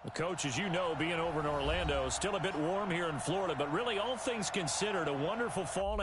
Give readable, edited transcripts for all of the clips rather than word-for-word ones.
Well, Coach, as you know, being over in Orlando, still a bit warm here in Florida, but really all things considered, a wonderful fall.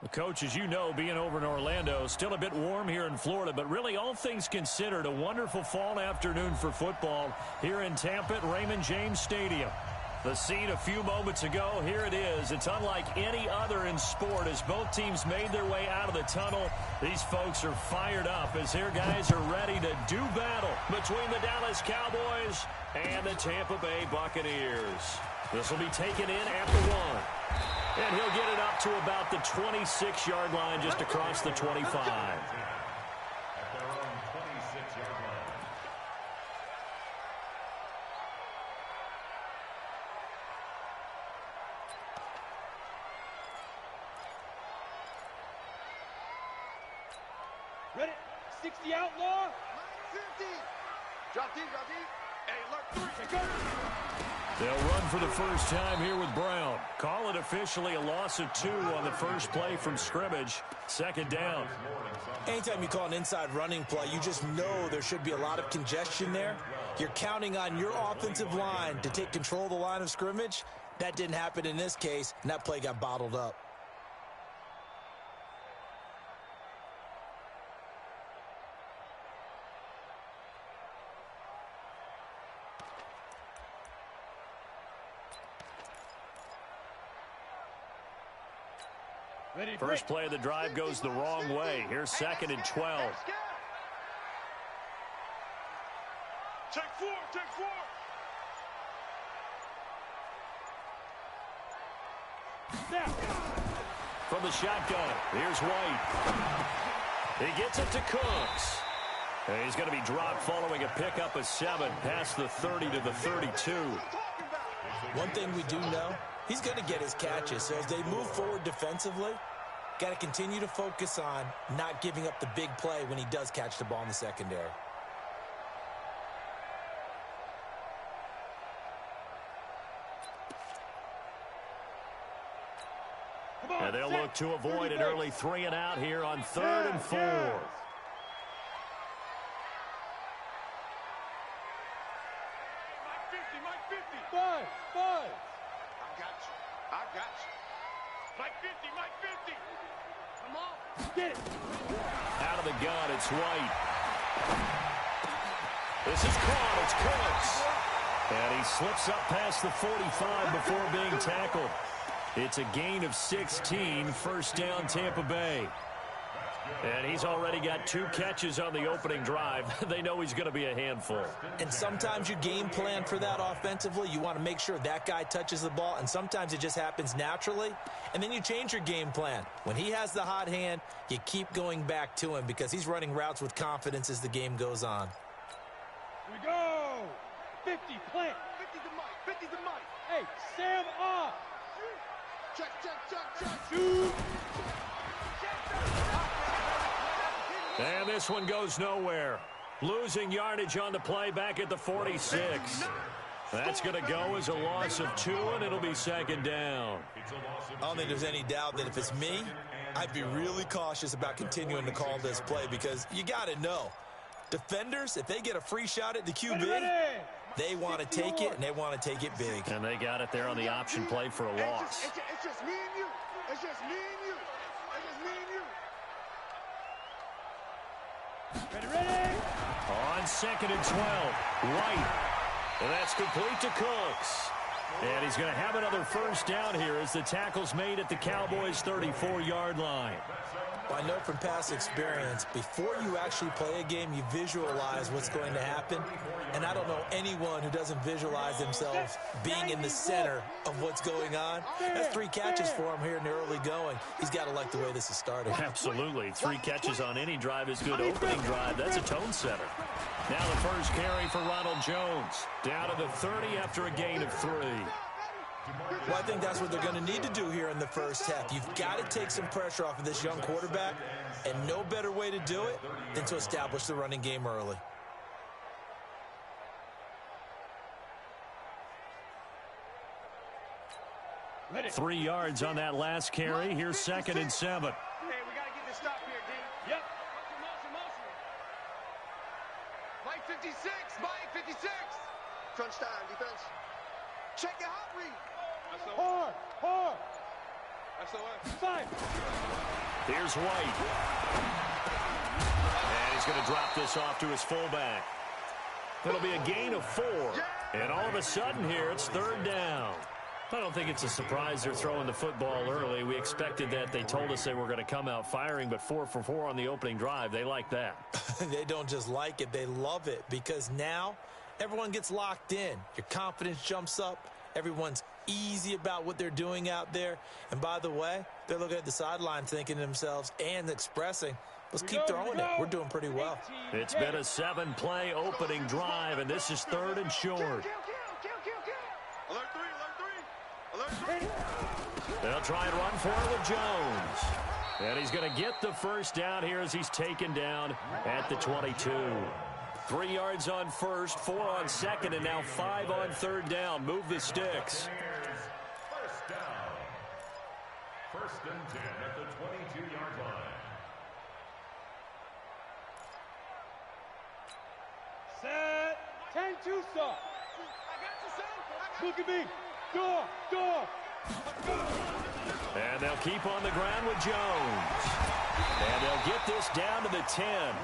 Well, Coach, as you know, being over in Orlando, still a bit warm here in Florida, but really all things considered, a wonderful fall afternoon for football here in Tampa at Raymond James Stadium. The scene a few moments ago, here it is. It's unlike any other in sport as both teams made their way out of the tunnel. These folks are fired up as their guys are ready to do battle between the Dallas Cowboys and the Tampa Bay Buccaneers. This will be taken in at the 1. And he'll get it up to about the 26-yard line just across the 25. Ready? 60 outlaw. 50. Drop deep, drop deep. Hey, look, 3. They'll run for the first time here with Brown. Call it officially a loss of 2 on the first play from scrimmage. Second down. Anytime you call an inside running play, you just know there should be a lot of congestion there. You're counting on your offensive line to take control of the line of scrimmage. That didn't happen in this case, and that play got bottled up. First play of the drive goes the wrong way. Here's 2nd and 12. Take 4, take 4. From the shotgun, here's White. He gets it to Cooks. And he's going to be dropped following a pickup of 7 past the 30 to the 32. One thing we do know, he's going to get his catches. So as they move forward defensively, got to continue to focus on not giving up the big play when he does catch the ball in the secondary. And they'll look to avoid an early 3 and out here on 3rd and 4. Mike 50. Five. I got you. Mike 50. Come on. Get it. Out of the gun, it's White. This is caught. It's Cooks. And he slips up past the 45 before being tackled. It's a gain of 16, first down Tampa Bay. And he's already got 2 catches on the opening drive. They know he's going to be a handful. And sometimes you game plan for that offensively. You want to make sure that guy touches the ball, and sometimes it just happens naturally. And then you change your game plan. When he has the hot hand, you keep going back to him because he's running routes with confidence as the game goes on. Here we go. 50, plant. 50 to Mike. 50 to Mike. Hey, Sam off. Check, check, check, check. Shoot. And this one goes nowhere. Losing yardage on the play back at the 46. That's going to go as a loss of 2, and it'll be second down. I don't think there's any doubt that if it's me, I'd be really cautious about continuing to call this play because you got to know, defenders, if they get a free shot at the QB, they want to take it, and they want to take it big. And they got it there on the option play for a loss. It's just me and you. It's just me and you. It's just me and you. Ready. On 2nd and 12, White. And that's complete to Cooks. And he's going to have another first down here as the tackle's made at the Cowboys' 34-yard line. Well, I know from past experience, before you actually play a game, you visualize what's going to happen. And I don't know anyone who doesn't visualize themselves being in the center of what's going on. That's 3 catches for him here in the early going. He's got to like the way this is starting. Absolutely. 3 catches on any drive is good opening drive. That's a tone setter. Now the first carry for Ronald Jones. Down to the 30 after a gain of 3. Well, I think that's what they're going to need to do here in the first half. You've got to take some pressure off of this young quarterback, and no better way to do it than to establish the running game early. Ready. 3 yards on that last carry. Here's 2nd and 7. Hey, we got to get this stop here, D. Yep. Motion. Mike 56. Mike 56. Crunch time, defense. Check your hot read. Hard. SOS. 5. Here's White. And he's going to drop this off to his fullback. It'll be a gain of 4. And all of a sudden here, it's 3rd down. I don't think it's a surprise they're throwing the football early. We expected that. They told us they were going to come out firing, but 4 for 4 on the opening drive. They like that. They don't just like it, they love it, because now everyone gets locked in. Your confidence jumps up. Everyone's easy about what they're doing out there. And by the way, they're looking at the sideline thinking to themselves and expressing, let's keep throwing it. We're doing pretty well. It's been a 7-play opening drive, and this is 3rd and short. Alert 3. They'll try and run for it with Jones. And he's going to get the first down here as he's taken down at the 22. 3 yards on first, 4 on second, and now 5 on 3rd down. Move the sticks. First down. 1st and 10 at the 22-yard line. Set. 10-2 stop. Look at me. Door. And they'll keep on the ground with Jones. And they'll get this down to the 10.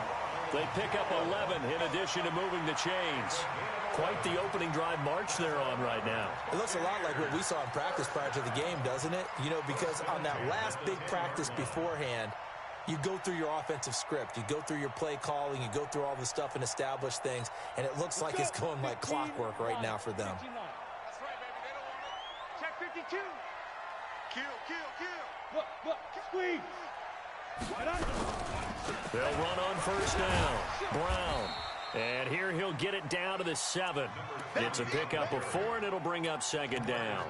They pick up 11 in addition to moving the chains. Quite the opening drive march they're on right now. It looks a lot like what we saw in practice prior to the game, doesn't it? You know, because on that last big practice beforehand, you go through your offensive script. You go through your play calling. You go through all the stuff and establish things. And it looks like it's going like clockwork right now for them. That's right, baby. They don't want it. Check 52. Kill. Look. Squeeze. They'll run on first down. Brown. And here he'll get it down to the 7. It's a pickup of 4, and it'll bring up 2nd down.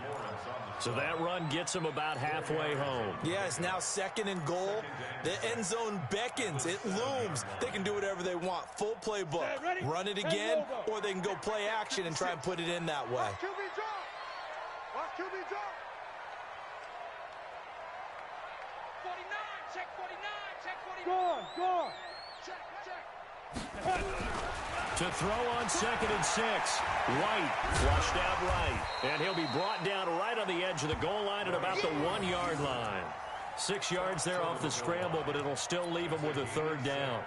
So that run gets them about halfway home. Yeah, it's now 2nd and goal. The end zone beckons. It looms. They can do whatever they want. Full playbook. Run it again, or they can go play action and try and put it in that way. Watch QB drop. 49. Check 49. Gone. To throw on 2nd and 6. White flushed out right. And he'll be brought down right on the edge of the goal line at about the 1-yard line. 6 yards there off the scramble, but it'll still leave him with a 3rd down.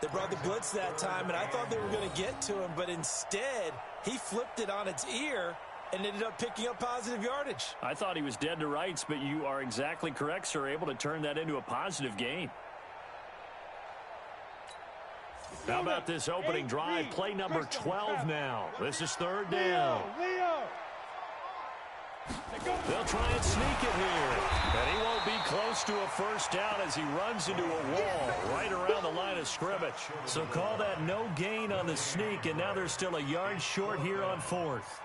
They brought the blitz that time, and I thought they were going to get to him, but instead, he flipped it on its ear and ended up picking up positive yardage. I thought he was dead to rights, but you are exactly correct, sir. Able to turn that into a positive gain. How about this opening drive? Play number 12 now. This is third down. They'll try and sneak it here. And he won't be close to a first down as he runs into a wall right around the line of scrimmage. So call that no gain on the sneak, and now they're still a yard short here on fourth.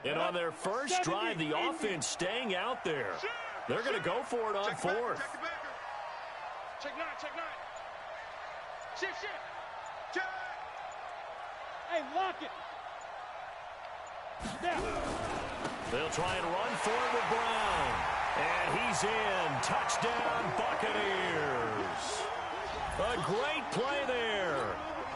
And on their first drive, the offense staying out there. They're going to go for it on fourth. Check nine, check nine. Shift. Hey, lock it. Now. They'll try and run for it with Brown. And he's in. Touchdown, Buccaneers. A great play there.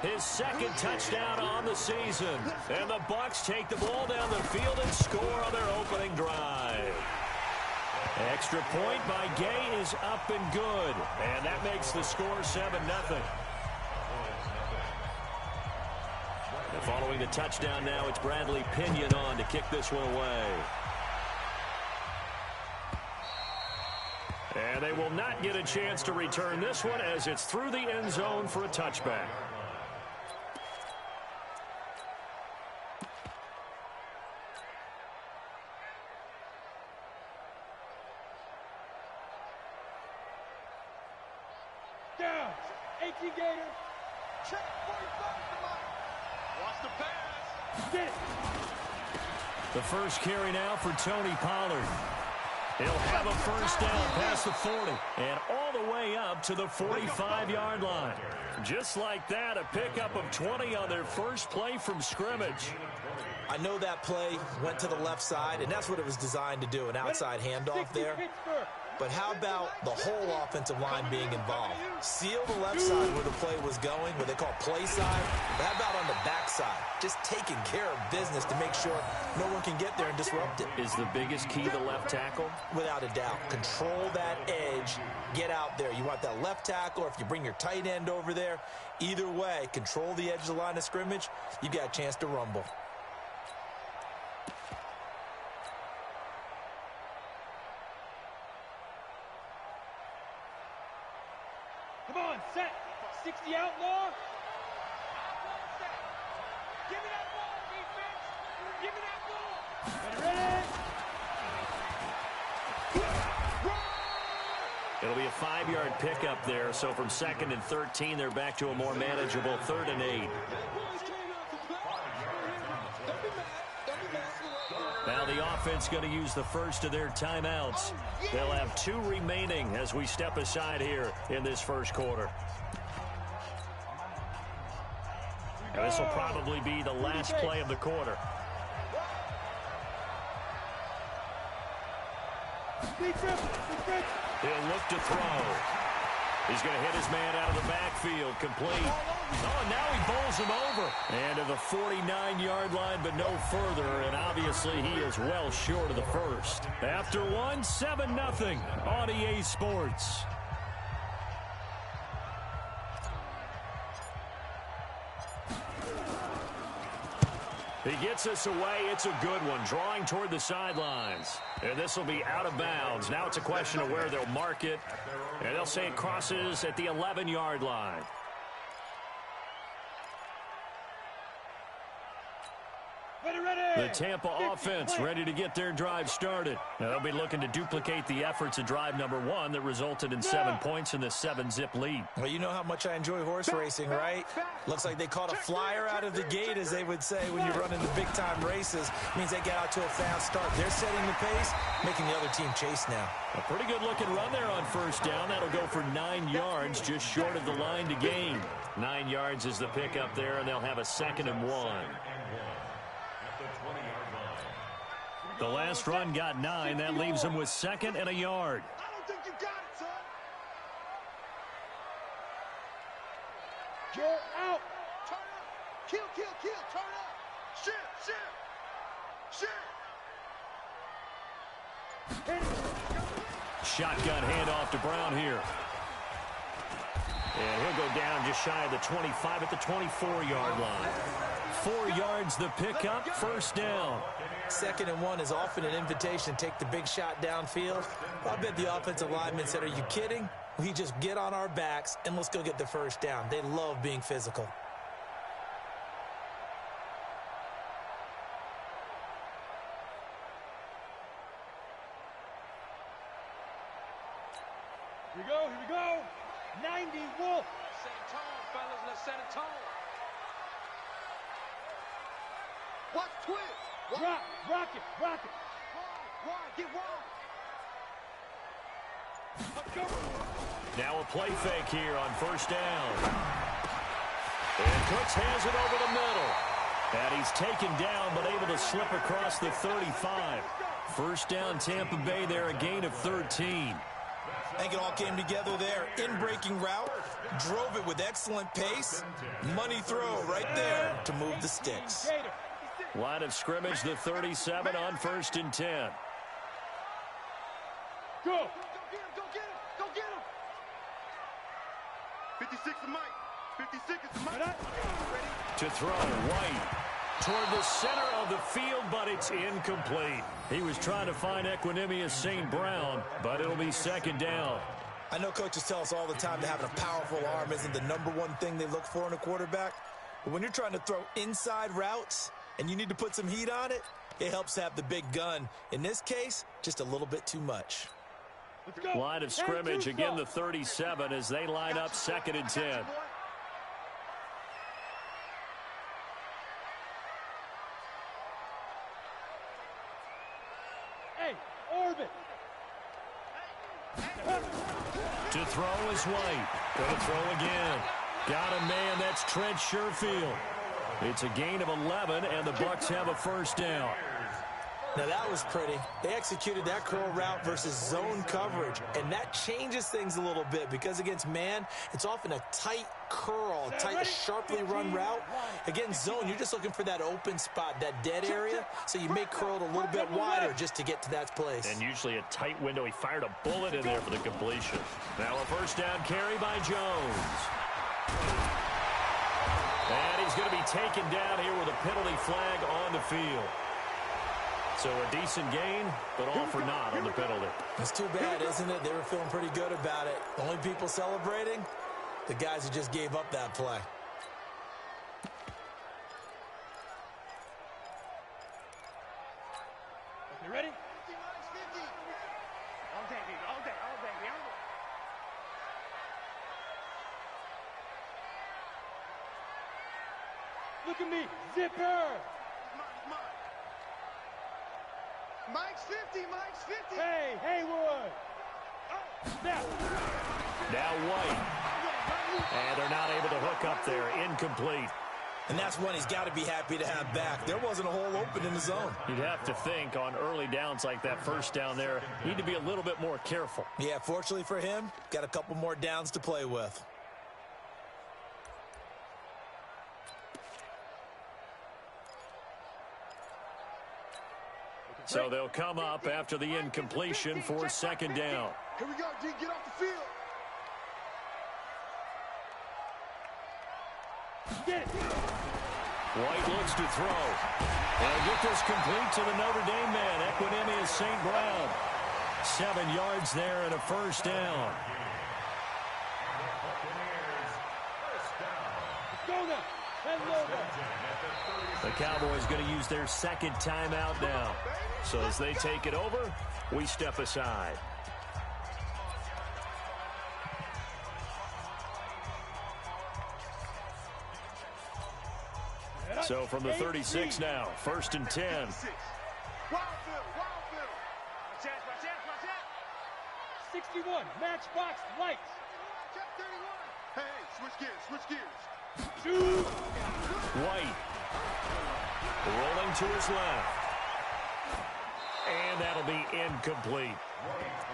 His second touchdown on the season. And the Bucs take the ball down the field and score on their opening drive. Extra point by Gay is up and good. And that makes the score 7-0. And following the touchdown now, it's Bradley Pinion on to kick this one away. And they will not get a chance to return this one as it's through the end zone for a touchback. Down. 18 Gator. Check 45, come on. Watch the pass. Get it. The first carry now for Tony Pollard. He'll have a first down past the 40 and all the way up to the 45-yard line. Just like that, a pickup of 20 on their first play from scrimmage. I know that play went to the left side, and that's what it was designed to do, an outside handoff there. But how about the whole offensive line being involved? Seal the left side where the play was going, what they call play side. But how about on the back side? Just taking care of business to make sure no one can get there and disrupt it. Is the biggest key the left tackle? Without a doubt. Control that edge. Get out there. You want that left tackle, or if you bring your tight end over there, either way, control the edge of the line of scrimmage, you got a chance to rumble. Come on, set. 60 outlaw. Give me that ball, defense. Give me that ball. Ready? It'll be a 5-yard pickup there, so from 2nd and 13, they're back to a more manageable 3rd and 8. Now the offense going to use the first of their timeouts. They'll have 2 remaining as we step aside here in this first quarter. And this will probably be the last play of the quarter. He'll look to throw. He's going to hit his man out of the backfield, complete. Oh, now he bowls him over. And to the 49-yard line, but no further. And obviously he is well short of the first. After one, 7-0 on EA Sports. He gets us away. It's a good one, drawing toward the sidelines. And this will be out of bounds. Now it's a question of where they'll mark it. And they'll say it crosses at the 11-yard line. The Tampa offense ready to get their drive started. Now they'll be looking to duplicate the efforts of drive number 1 that resulted in 7 points in the 7-zip lead. Well, you know how much I enjoy horse racing, right? Looks like they caught a flyer out of the gate, as they would say when you're running the big-time races. Means they get out to a fast start. They're setting the pace, making the other team chase now. A pretty good-looking run there on first down. That'll go for 9 yards, just short of the line to gain. 9 yards is the pickup there, and they'll have a 2nd and 1. The last run got 9. That leaves them with 2nd and a yard. You're out. Turn up. Kill, kill, kill. Turn up. Shit, shit. Shit. Shotgun handoff to Brown here. And he'll go down just shy of the 25 at the 24-yard line. 4 yards the pickup, first down. 2nd and 1 is often an invitation to take the big shot downfield. I bet the offensive lineman said, are you kidding? We just get on our backs and let's go get the first down. They love being physical. Here we go. 90 Wolf. Set a tone, fellas. Let's set a tone. Watch twist. Rock it. Wide. Get wide. Let's go. Now a play fake here on first down. And Cooks has it over the middle. And he's taken down but able to slip across the 35. First down Tampa Bay there, a gain of 13. I think it all came together there. In-breaking route, drove it with excellent pace. Money throw right there to move the sticks. Line of scrimmage, the 37 on 1st and 10. Go. Go get him. 56 is Mike. 56 is Mike. To throw, White toward the center of the field, but it's incomplete. He was trying to find Equanimous St. Brown, but it'll be 2nd down. I know coaches tell us all the time that having a powerful arm isn't the #1 thing they look for in a quarterback. But when you're trying to throw inside routes and you need to put some heat on it, it helps to have the big gun. In this case, just a little bit too much. Line of scrimmage, again the 37 as they line up 2nd and 10. Hey, Orbit. To throw is White. Going to throw again. Got a man, that's Trent Sherfield. It's a gain of 11, and the Bucs have a first down. Now that was pretty. They executed that curl route versus zone coverage, and that changes things a little bit because against man, it's often a tight curl, tight, sharply run route. Against zone, you're just looking for that open spot, that dead area, so you make curl a little bit wider just to get to that place. And usually a tight window. He fired a bullet in there for the completion. Now a first down carry by Jones. And he's going to be taken down here with a penalty flag on the field. So a decent gain, but all for naught on the penalty. It's too bad, isn't it? They were feeling pretty good about it. The only people celebrating, the guys who just gave up that play. You ready? 50, minus 50. All day, baby. All day. Look at me. Zipper. Mike's 50. Mike's 50. Hey, Haywood. Now White. And they're not able to hook up there. Incomplete. And that's one he's got to be happy to have back. There wasn't a hole open in the zone. You'd have to think on early downs like that first down there, need to be a little bit more careful. Yeah, fortunately for him, got a couple more downs to play with. So they'll come up after the incompletion for 2nd down. Here we go, G. Get off the field. Get it. White looks to throw. And get this complete to the Notre Dame man, Equanimous St. Brown. 7 yards there and a first down. Go now. Hello there. The Cowboys going to use their 2nd timeout now. So as they take it over, we step aside. So from the 36 now, 1st and 10. Wild field. Watch out. 61. Matchbox lights. Check 31. Hey, switch gears. Shoot. White rolling to his left. And that'll be incomplete.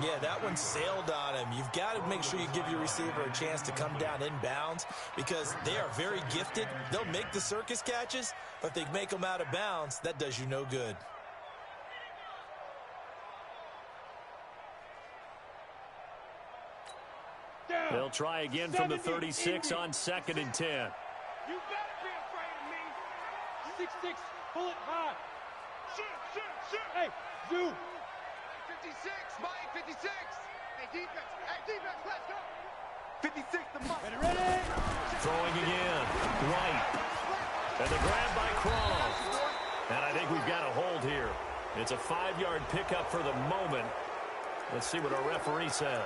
Yeah, that one sailed on him. You've got to make sure you give your receiver a chance to come down inbounds because they are very gifted. They'll make the circus catches, but if they make them out of bounds, that does you no good. They'll try again from the 36 on 2nd and 10. You better be afraid of me. 6'6", pull it high. Shoot. Hey, Zoo. 56, Mike, 56. Hey, defense, let's go. 56 to Mike. Ready? Throwing again. White. And the grab by Croft. And I think we've got a hold here. It's a 5-yard pickup for the moment. Let's see what our referee says.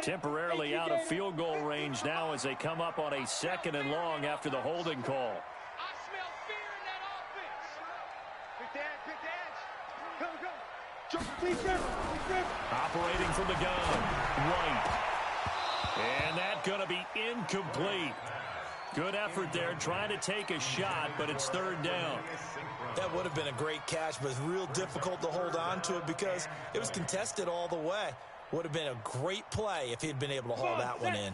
Temporarily out of field goal range now as they come up on a 2nd and long after the holding call. I smell fear in that offense. Pick the edge. Go. Deep grip. Operating from the gun. White. And that's going to be incomplete. Good effort there trying to take a shot, but it's 3rd down. That would have been a great catch, but it's real difficult to hold on to it because it was contested all the way. Would have been a great play if he'd been able to haul that one in.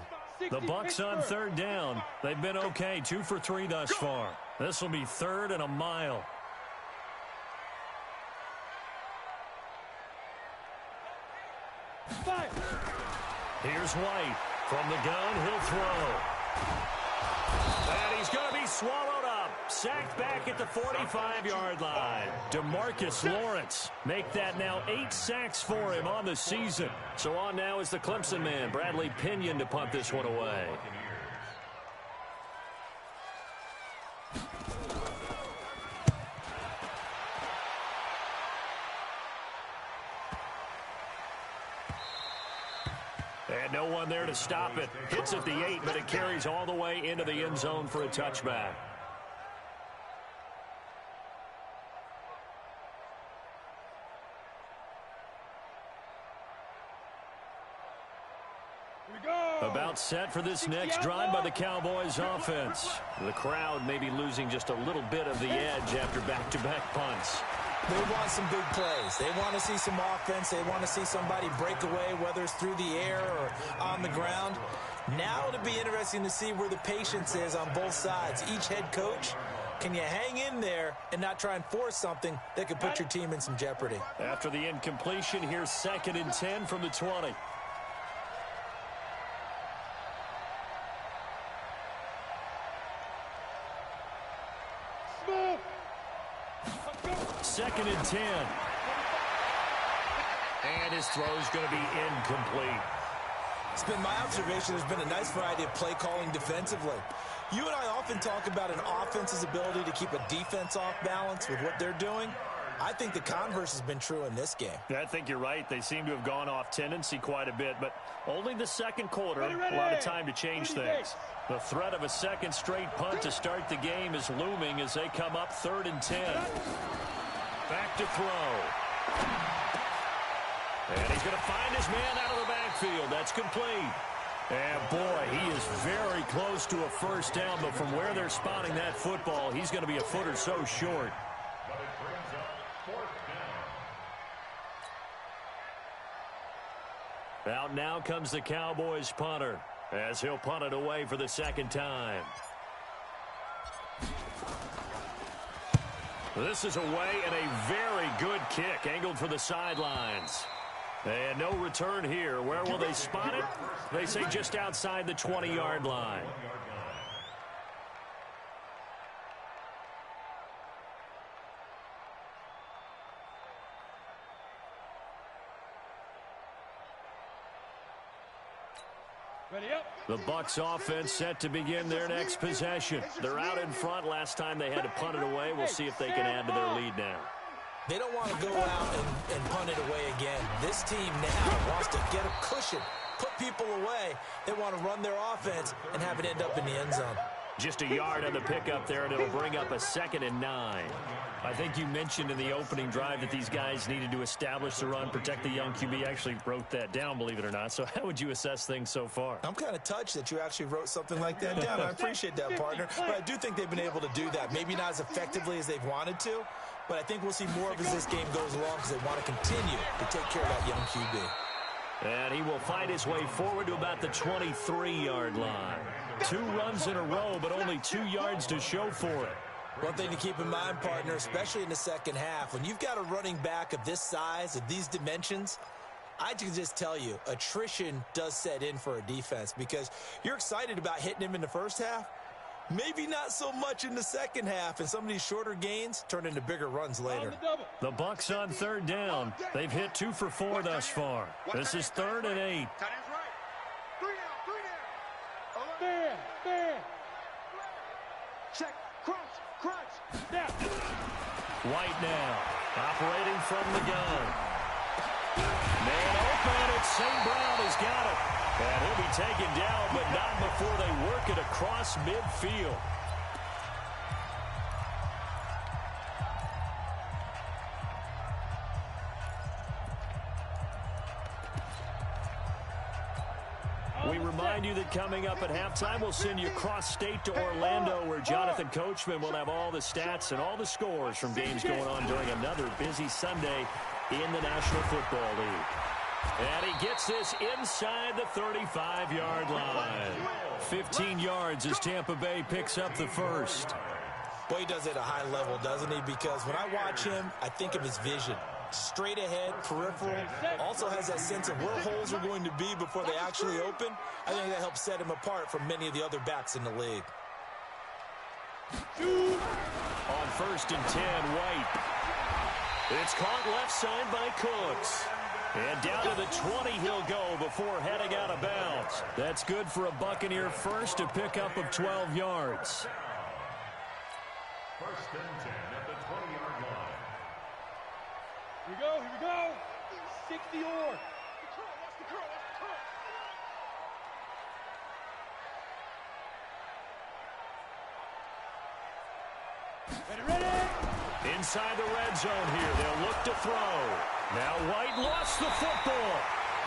The Bucs on 3rd down. They've been okay, 2 for 3 thus far. This will be 3rd and a mile. Here's White. From the gun, he'll throw. And he's going to be swallowed up. Sacked back at the 45-yard line. DeMarcus Lawrence make that now 8 sacks for him on the season. So on now is the Clemson man, Bradley Pinion, to punt this one away. And no one there to stop it. Hits at the 8, but it carries all the way into the end zone for a touchback. About set for this next drive by the Cowboys offense. The crowd may be losing just a little bit of the edge after back-to-back punts. They want some big plays. They want to see some offense. They want to see somebody break away, whether it's through the air or on the ground. Now it'll be interesting to see where the patience is on both sides. Each head coach, can you hang in there and not try and force something that could put your team in some jeopardy? After the incompletion, here's 2nd and 10 from the 20. Second and 10. And his throw is going to be incomplete. It's been my observation there's been a nice variety of play calling defensively. You and I often talk about an offense's ability to keep a defense off balance with what they're doing. I think the converse has been true in this game. I think you're right. They seem to have gone off tendency quite a bit, but only the second quarter, a lot of time to change things. The threat of a second straight punt to start the game is looming as they come up 3rd and 10. Back to throw. And he's going to find his man out of the backfield. That's complete. And, boy, he is very close to a first down, but from where they're spotting that football, he's going to be a foot or so short. But it brings up 4th down. Out now comes the Cowboys punter as he'll punt it away for the 2nd time. This is away and a very good kick angled for the sidelines. And no return here. Where will they spot it? They say just outside the 20-yard line. The Bucs offense set to begin their next possession. They're out in front. Last time they had to punt it away. We'll see if they can add to their lead now. They don't want to go out and punt it away again. This team now wants to get a cushion, put people away. They want to run their offense and have it end up in the end zone. Just a yard on the pickup there, and it'll bring up a 2nd and 9. I think you mentioned in the opening drive that these guys needed to establish the run, protect the young QB. Actually wrote that down, believe it or not. So how would you assess things so far? I'm kind of touched that you actually wrote something like that down. I appreciate that, partner. But I do think they've been able to do that. Maybe not as effectively as they've wanted to, but I think we'll see more of as this game goes along because they want to continue to take care of that young QB. And he will find his way forward to about the 23-yard line. 2 runs in a row, but only 2 yards to show for it. One thing to keep in mind, partner, especially in the second half, when you've got a running back of this size, of these dimensions, I can just tell you, attrition does set in for a defense because you're excited about hitting him in the first half. Maybe not so much in the second half, and some of these shorter gains turn into bigger runs later. The Bucs on 3rd down. They've hit 2 for 4 thus far. This is 3rd and 8. Fair. Check. Crunch. Snap. White now, operating from the gun. Man open, it's St. Brown has got it. And he'll be taken down, but not before they work it across midfield. We remind you that coming up at halftime, we'll send you cross-state to Orlando, where Jonathan Coachman will have all the stats and all the scores from games going on during another busy Sunday in the National Football League. And he gets this inside the 35-yard line. 15 yards as Tampa Bay picks up the first. Boy, he does it at a high level, doesn't he? Because when I watch him, I think of his vision. Straight ahead, peripheral, also has that sense of where holes are going to be before they actually open. I think that helps set him apart from many of the other backs in the league. On 1st and 10, White. It's caught left side by Cooks. And down to the 20 he'll go before heading out of bounds. That's good for a Buccaneer first, a pickup of 12 yards. 1st and 10 at the 20-yard line. Here we go. 60 or. Ready. Inside the red zone here. They'll look to throw. Now White lost the football.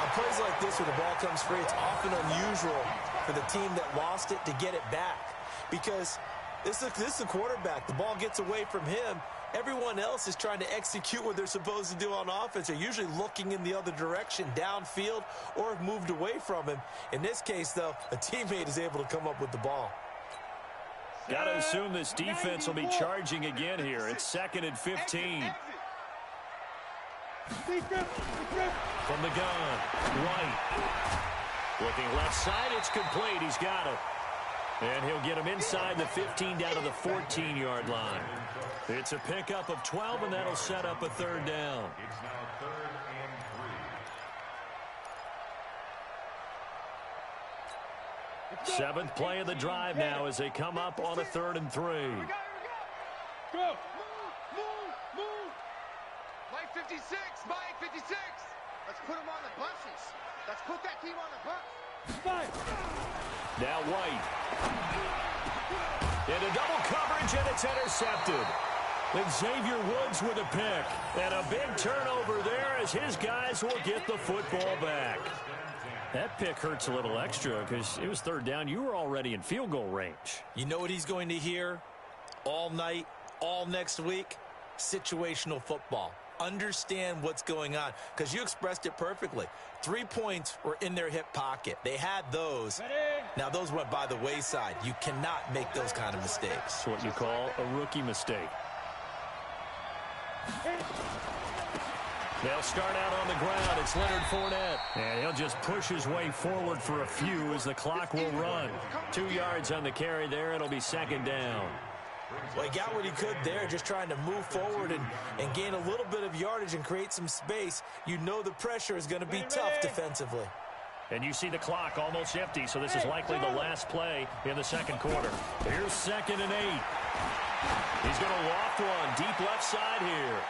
On plays like this where the ball comes free, it's often unusual for the team that lost it to get it back. Because this is a quarterback. The ball gets away from him. Everyone else is trying to execute what they're supposed to do on offense. They're usually looking in the other direction, downfield, or have moved away from him. In this case, though, a teammate is able to come up with the ball. Got to assume this defense will be charging again here. It's 2nd and 15. From the gun, White. Looking left side, it's complete. He's got it. And he'll get him inside the 15 down to the 14-yard line. It's a pickup of 12, and that'll set up a 3rd down. It's now 3rd and 3. 7th play of the drive now as they come up on a 3rd and 3. Go. Move. Mike 56. Mike 56. Let's put him on the buses. Let's put that team on the bus. 5. Now White. Into double coverage, and it's intercepted. And Xavier Woods with a pick. And a big turnover there as his guys will get the football back. That pick hurts a little extra because it was 3rd down. You were already in field goal range. You know what he's going to hear all night, all next week? Situational football. Understand what's going on because you expressed it perfectly. 3 points were in their hip pocket. They had those. Now those went by the wayside. You cannot make those kind of mistakes. It's what you call a rookie mistake. They'll start out on the ground. It's Leonard Fournette. And he'll just push his way forward for a few as the clock will run. 2 yards on the carry there. It'll be 2nd down. Well, he got what he could there, just trying to move forward and gain a little bit of yardage and create some space. You know the pressure is going to be tough defensively. And you see the clock almost empty, so this is likely the last play in the 2nd quarter. Here's 2nd and 8. He's going to loft one deep left side here.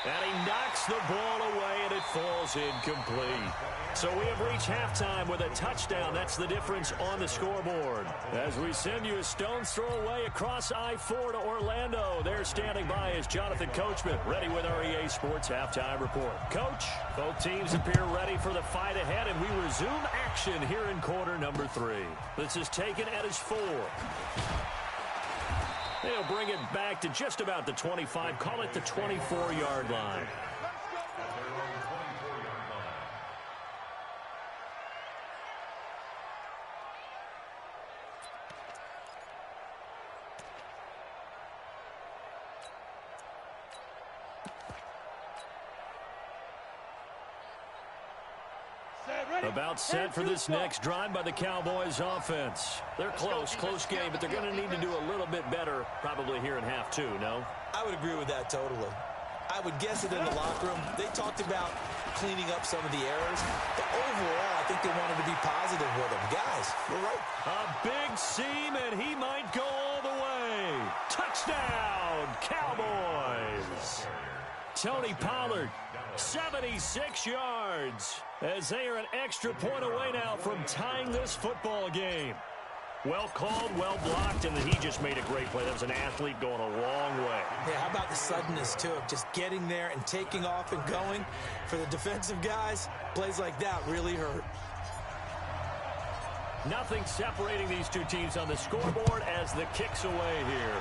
And he knocks the ball away, and it falls incomplete. So we have reached halftime with a touchdown. That's the difference on the scoreboard. As we send you a stone's throw away across I-4 to Orlando. There standing by is Jonathan Coachman, ready with our EA Sports Halftime Report. Coach, both teams appear ready for the fight ahead, and we resume action here in quarter number 3. This is taken at his 4. They'll bring it back to just about the 25, call it the 24-yard line. About set for this next drive by the Cowboys offense. They're close game, but they're going to need to do a little bit better probably here in half 2, no? I would agree with that totally. I would guess it in the locker room. They talked about cleaning up some of the errors, but overall, I think they wanted to be positive with them. Guys, we're right. A big seam, and he might go all the way. Touchdown, Cowboys! Tony Pollard, 76 yards, as they are an extra point away now from tying this football game. Well called, well blocked, and he just made a great play. That was an athlete going a long way. Yeah, how about the suddenness, too, of just getting there and taking off and going? For the defensive guys, plays like that really hurt. Nothing separating these two teams on the scoreboard as the kick's away here.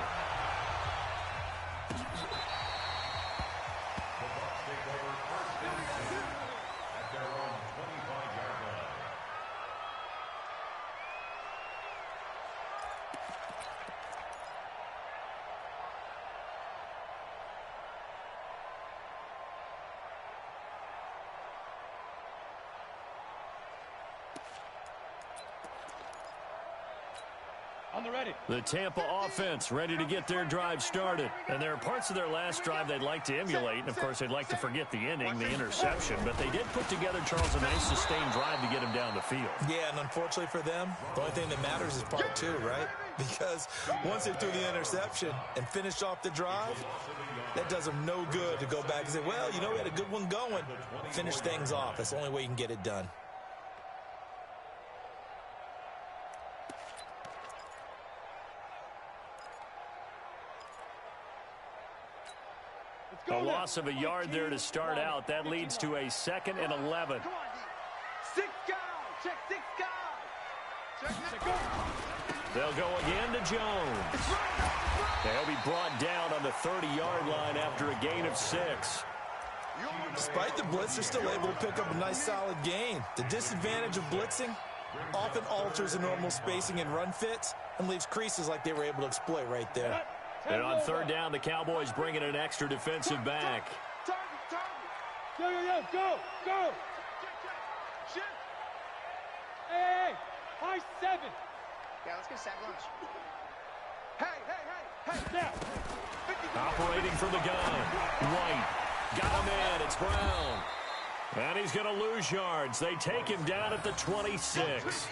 The Tampa offense ready to get their drive started. And there are parts of their last drive they'd like to emulate. And, of course, they'd like to forget the inning, the interception. But they did put together, Charles, a nice sustained drive to get him down the field. Yeah, and unfortunately for them, the only thing that matters is part 2, right? Because once they threw the interception and finished off the drive, that does them no good to go back and say, well, you know, we had a good one going. Finish things off. That's the only way you can get it done. A loss of a yard there to start out. That leads to a 2nd and 11. 6 guys. Check 6 guys. Check 6 guys. They'll go again to Jones. They'll be brought down on the 30-yard line after a gain of 6. Despite the blitz, they're still able to pick up a nice solid gain. The disadvantage of blitzing often alters the normal spacing and run fits and leaves creases like they were able to exploit right there. And on 3rd down, the Cowboys bring in an extra defensive back. Go. Shift. Hey, high 7. Yeah, let's get a sack lunch. Hey. Now. Operating from the gun. White. Got him in. It's Brown. And he's going to lose yards. They take him down at the 26.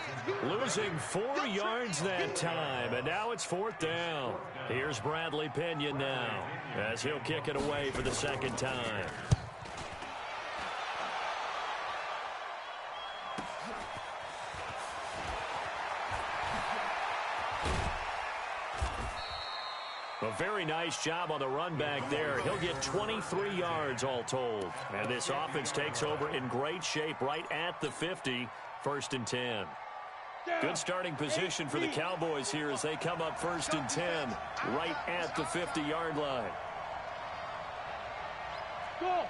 Losing 4 yards that time. And now it's 4th down. Here's Bradley Pena now as he'll kick it away for the 2nd time. A very nice job on the run back there. He'll get 23 yards all told. And this offense takes over in great shape right at the 50, 1st and 10. Good starting position for the Cowboys here as they come up 1st and 10 right at the 50-yard line. Go.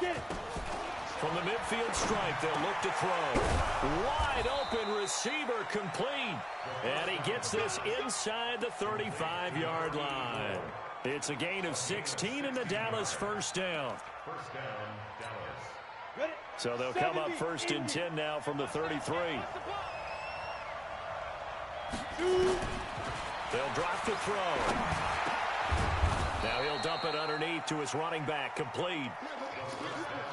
Get it. From the midfield stripe, they'll look to throw. Wide open receiver complete. And he gets this inside the 35-yard line. It's a gain of 16 in the Dallas 1st down. First down, Dallas. So they'll come up 1st and 10 now from the 33. They'll drop the throw. Now he'll dump it underneath to his running back, complete.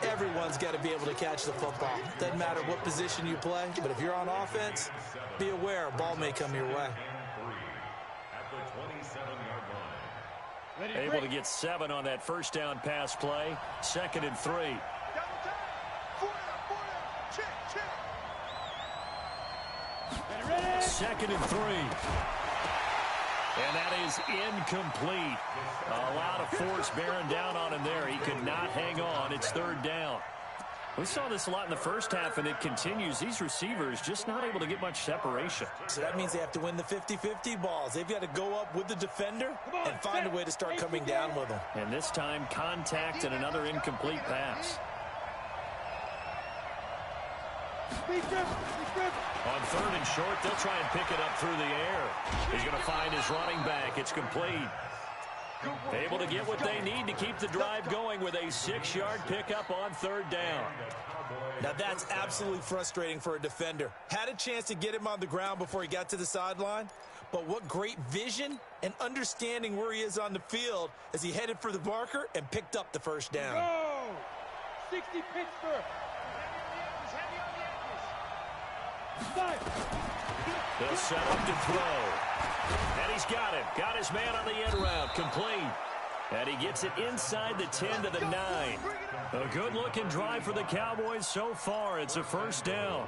Everyone's got to be able to catch the football. Doesn't matter what position you play, but if you're on offense, be aware a ball may come your way. At the 27-yard line. Able to get 7 on that first down pass play. 2nd and 3. Double time. 4 down. Check, check. 2nd and 3. And that is incomplete. A lot of force bearing down on him there. He could not hang on. It's 3rd down. We saw this a lot in the first half, and it continues. These receivers just not able to get much separation. So that means they have to win the 50-50 balls. They've got to go up with the defender and find a way to start coming down with them. And this time, contact and another incomplete pass. On 3rd and short, they'll try and pick it up through the air. He's going to find his running back. It's complete. Able to get what they need to keep the drive going with a 6-yard pickup on 3rd down. Now that's absolutely frustrating for a defender. Had a chance to get him on the ground before he got to the sideline, but what great vision and understanding where he is on the field as he headed for the marker and picked up the 1st down. Go! 60 Pittsburgh. They'll set up to throw. And he's got it. Got his man on the end route. Complete. And he gets it inside the 10 to the 9. A good-looking drive for the Cowboys so far. It's a 1st down.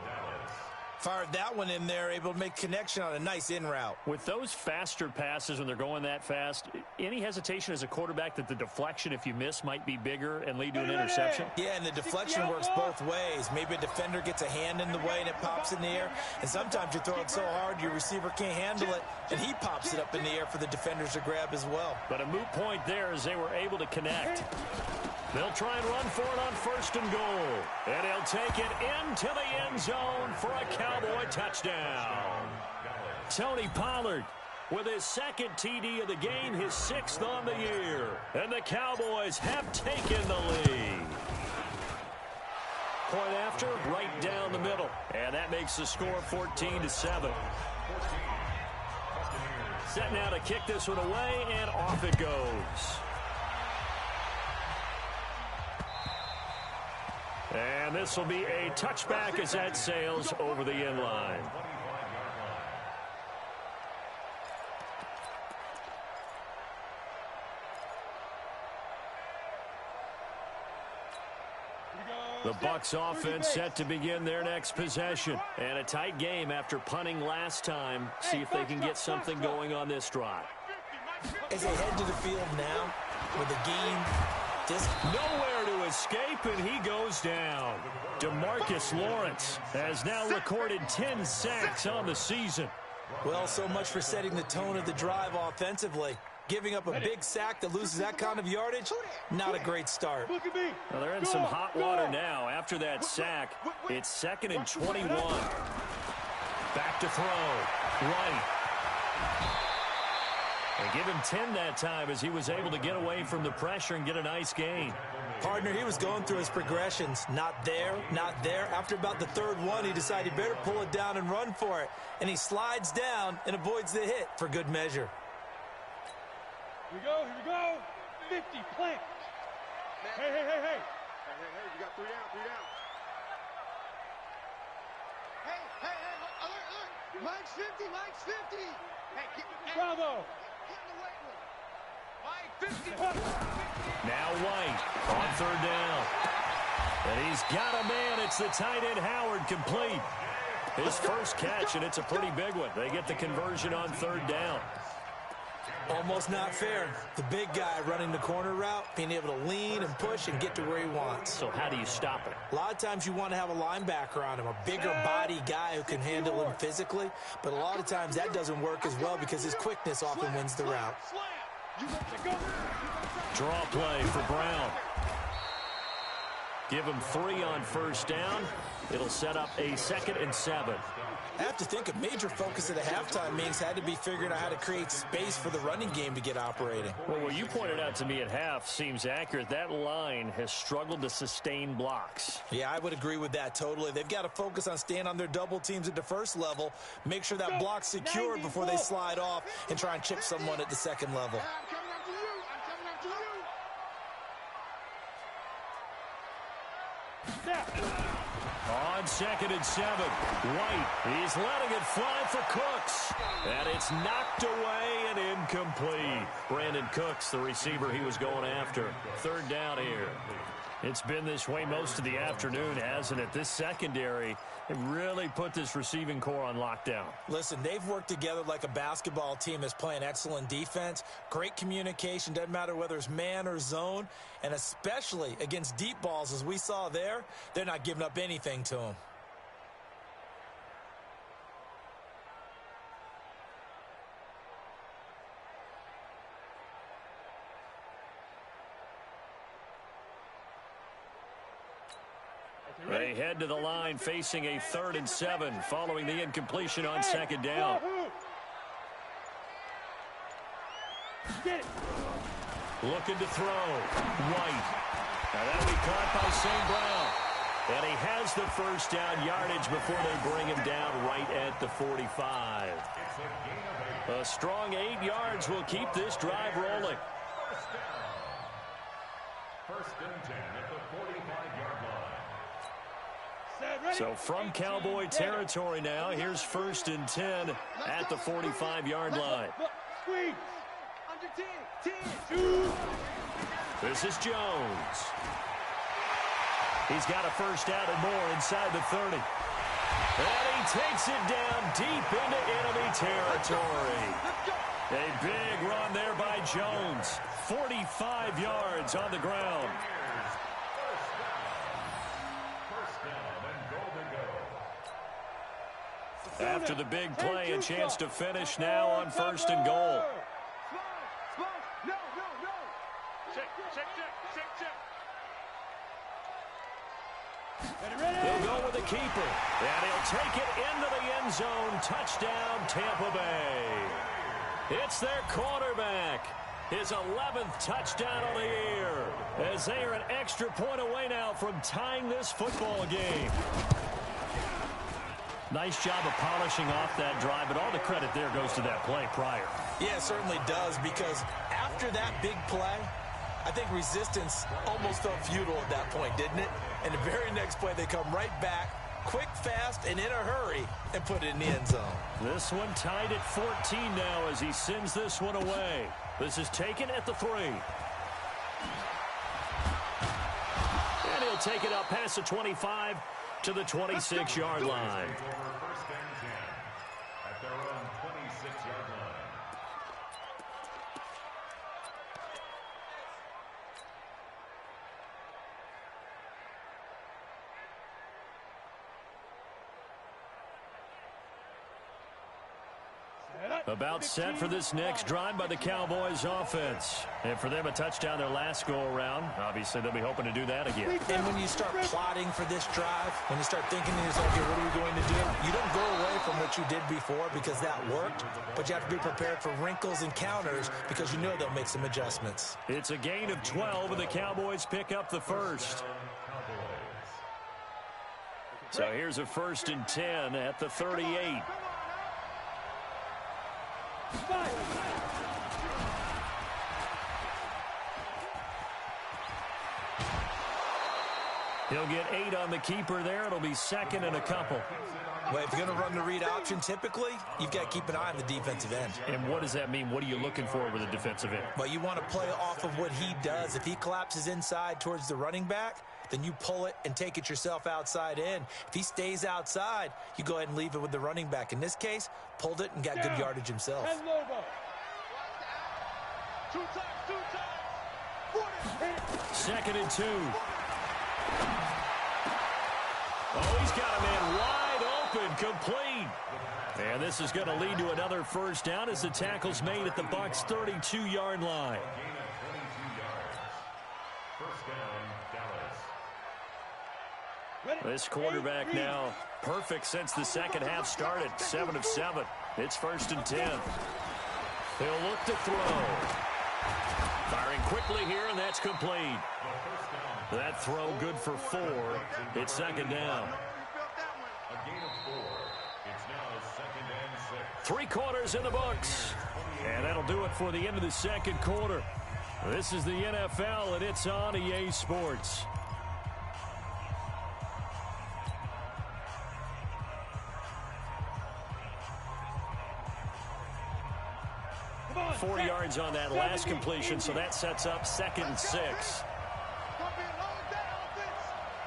Fired that one in there, able to make connection on a nice in route. With those faster passes when they're going that fast, any hesitation as a quarterback that the deflection, if you miss, might be bigger and lead to an interception? Yeah, and the deflection works both ways. Maybe a defender gets a hand in the way and it pops in the air. And sometimes you throw it so hard your receiver can't handle it, and he pops it up in the air for the defenders to grab as well. But a moot point there as they were able to connect. They'll try and run for it on 1st and goal. And he'll take it into the end zone for a Cowboy touchdown. Tony Pollard with his 2nd TD of the game, his 6th on the year. And the Cowboys have taken the lead. Point after, right down the middle. And that makes the score 14-7. Set now to kick this one away, and off it goes. And this will be a touchback as that sails over the end line. The Bucs offense set to begin their next possession. And a tight game after punting last time. See if they can get something going on this drive. As they head to the field now with the game just nowhere to escape, and he goes down. DeMarcus Lawrence has now recorded 10 sacks on the season. Well, so much for setting the tone of the drive offensively. Giving up a big sack that loses that kind of yardage, not a great start. Well, they're in some hot water now. After that sack, it's 2nd and 21. Back to throw. Right. And give him 10 that time as he was able to get away from the pressure and get a nice gain. Partner, he was going through his progressions. Not there, not there. After about the 3rd one, he decided he better pull it down and run for it. And he slides down and avoids the hit for good measure. Here we go. 50, plant. Hey. Hey, you got 3 down. Hey, alert. Mike's 50. Hey, Bravo. Get in the weight room. Mike, 50. Now White on 3rd down. And he's got a man. It's the tight end Howard, complete. His first catch, and it's a pretty big one. They get the conversion on 3rd down. Almost not fair. The big guy running the corner route, being able to lean and push and get to where he wants. So how do you stop it? A lot of times you want to have a linebacker on him, a bigger body guy who can handle him physically. But a lot of times that doesn't work as well because his quickness often wins the route. Draw play for Brown. Give him 3 on 1st down. It'll set up a 2nd and 7. I have to think a major focus of the halftime meetings had to be figuring out how to create space for the running game to get operating. Well, what you pointed out to me at half seems accurate. That line has struggled to sustain blocks. Yeah, I would agree with that totally. They've got to focus on staying on their double teams at the 1st level, make sure that block's secured before they slide off and try and chip someone at the 2nd level. I'm coming after you. Snap. On 2nd and 7, White, he's letting it fly for Cooks. And it's knocked away and incomplete. Brandon Cooks, the receiver he was going after. 3rd down here. It's been this way most of the afternoon, hasn't it? This secondary, it really put this receiving core on lockdown. Listen, they've worked together like a basketball team that's playing excellent defense. Great communication, doesn't matter whether it's man or zone. And especially against deep balls, as we saw there, they're not giving up anything to them. They head to the line facing a 3rd and 7 following the incompletion on 2nd down. Looking to throw. White. Now that'll be caught by St. Brown. And he has the 1st down yardage before they bring him down right at the 45. A strong 8 yards will keep this drive rolling. 1st and 10 at the 45-yard line. So from Cowboy territory now, here's 1st and 10 at the 45-yard line. This is Jones. He's got a 1st down and more inside the 30. And he takes it down deep into enemy territory. A big run there by Jones. 45 yards on the ground. After the big play, a chance to finish now on 1st and goal. He'll go with the keeper, and he'll take it into the end zone. Touchdown, Tampa Bay. It's their quarterback. His 11th touchdown of the year, as they are an extra point away now from tying this football game. Nice job of polishing off that drive, but all the credit there goes to that play prior. Yeah, it certainly does, because after that big play, I think resistance almost felt futile at that point, didn't it? And the very next play, they come right back, quick, fast, and in a hurry, and put it in the end zone. This one tied at 14 now as he sends this one away. This is taken at the 3. And he'll take it up past the 25 to the 26-yard line. At their own 26-yard line. About set for this next drive by the Cowboys offense. And for them, a touchdown their last go-around. Obviously, they'll be hoping to do that again. And when you start plotting for this drive, when you start thinking to yourself, okay, what are we going to do? You don't go away from what you did before because that worked, but you have to be prepared for wrinkles and counters because you know they'll make some adjustments. It's a gain of 12, and the Cowboys pick up the 1st. So here's a 1st and 10 at the 38. He'll get 8 on the keeper there. It'll be 2nd and a couple. Well, if you're going to run the read option, typically, you've got to keep an eye on the defensive end. And what does that mean? What are you looking for with a defensive end? Well, you want to play off of what he does. If he collapses inside towards the running back, then you pull it and take it yourself outside in. If he stays outside, you go ahead and leave it with the running back. In this case, pulled it and got good yardage himself. 2nd and 2. Oh, he's got a man wide open, complete. And this is going to lead to another 1st down as the tackle's made at the Bucs' 32-yard line. This quarterback now perfect since the second half started. 7 of 7. It's 1st and 10. He'll look to throw. Firing quickly here, and that's complete. That throw good for 4. It's 2nd down. A gain of 4. It's now 2nd and 6. 3 quarters in the books. And that'll do it for the end of the second quarter. This is the NFL, and it's on EA Sports. 4 yards on that last completion, so that sets up 2nd and 6. It's gonna be a long day, offense.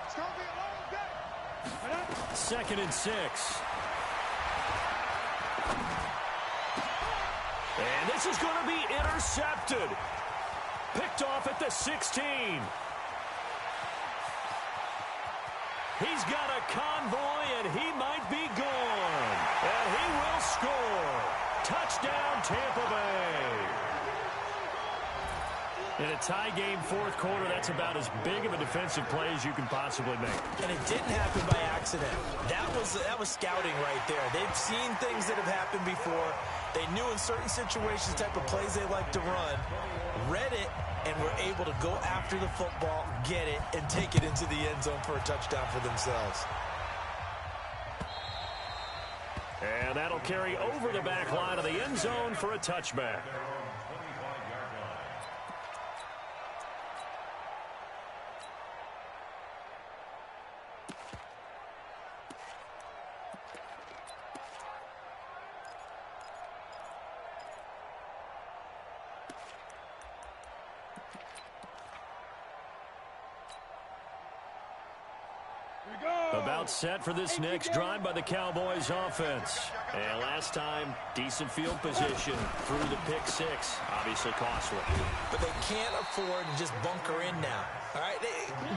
It's gonna be a long day. 2nd and 6. And this is going to be intercepted. Picked off at the 16. He's got a convoy, and he might be gone. And he will score. Touchdown, Tampa Bay. In a tie game, 4th quarter, that's about as big of a defensive play as you can possibly make. And it didn't happen by accident. That was scouting right there. They've seen things that have happened before. They knew in certain situations the type of plays they like to run, read it, and were able to go after the football, get it, and take it into the end zone for a touchdown for themselves. And that'll carry over the back line of the end zone for a touchback. About set for this next drive by the Cowboys offense. And last time, decent field position through the pick 6. Obviously costly. But they can't afford to just bunker in now. All right,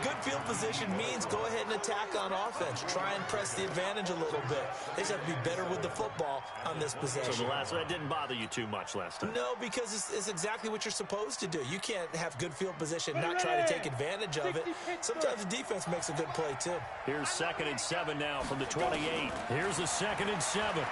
good field position means go ahead and attack on offense. Try and press the advantage a little bit. They just have to be better with the football on this possession. So the last one didn't bother you too much last time? No, because it's exactly what you're supposed to do. You can't have good field position, not try to take advantage of it. Sometimes the defense makes a good play, too. Here's 2nd and 7 now from the 28. Here's the 2nd and 7.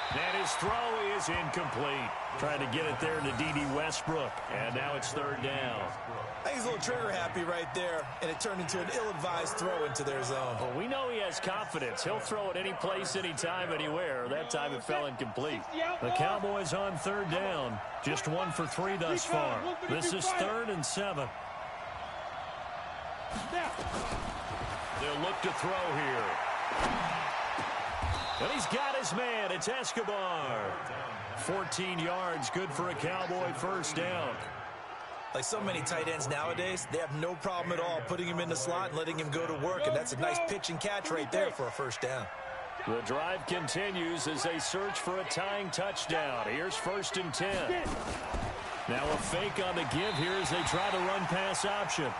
And his throw is incomplete. Trying to get it there to D.D. Westbrook. And now it's 3rd down. I think he's a little trigger happy right there, and it turned into an ill-advised throw into their zone. Well, we know he has confidence. He'll throw it any place, anytime, anywhere. That time it fell incomplete. The Cowboys on 3rd down. Just 1 for 3 thus far. This is 3rd and 7. They'll look to throw here. And he's got his man. It's Escobar. 14 yards, good for a Cowboy 1st down. Like so many tight ends nowadays, they have no problem at all putting him in the slot and letting him go to work, and that's a nice pitch and catch right there for a 1st down. The drive continues as they search for a tying touchdown. Here's 1st and 10. Now a fake on the give here as they try the run-pass option.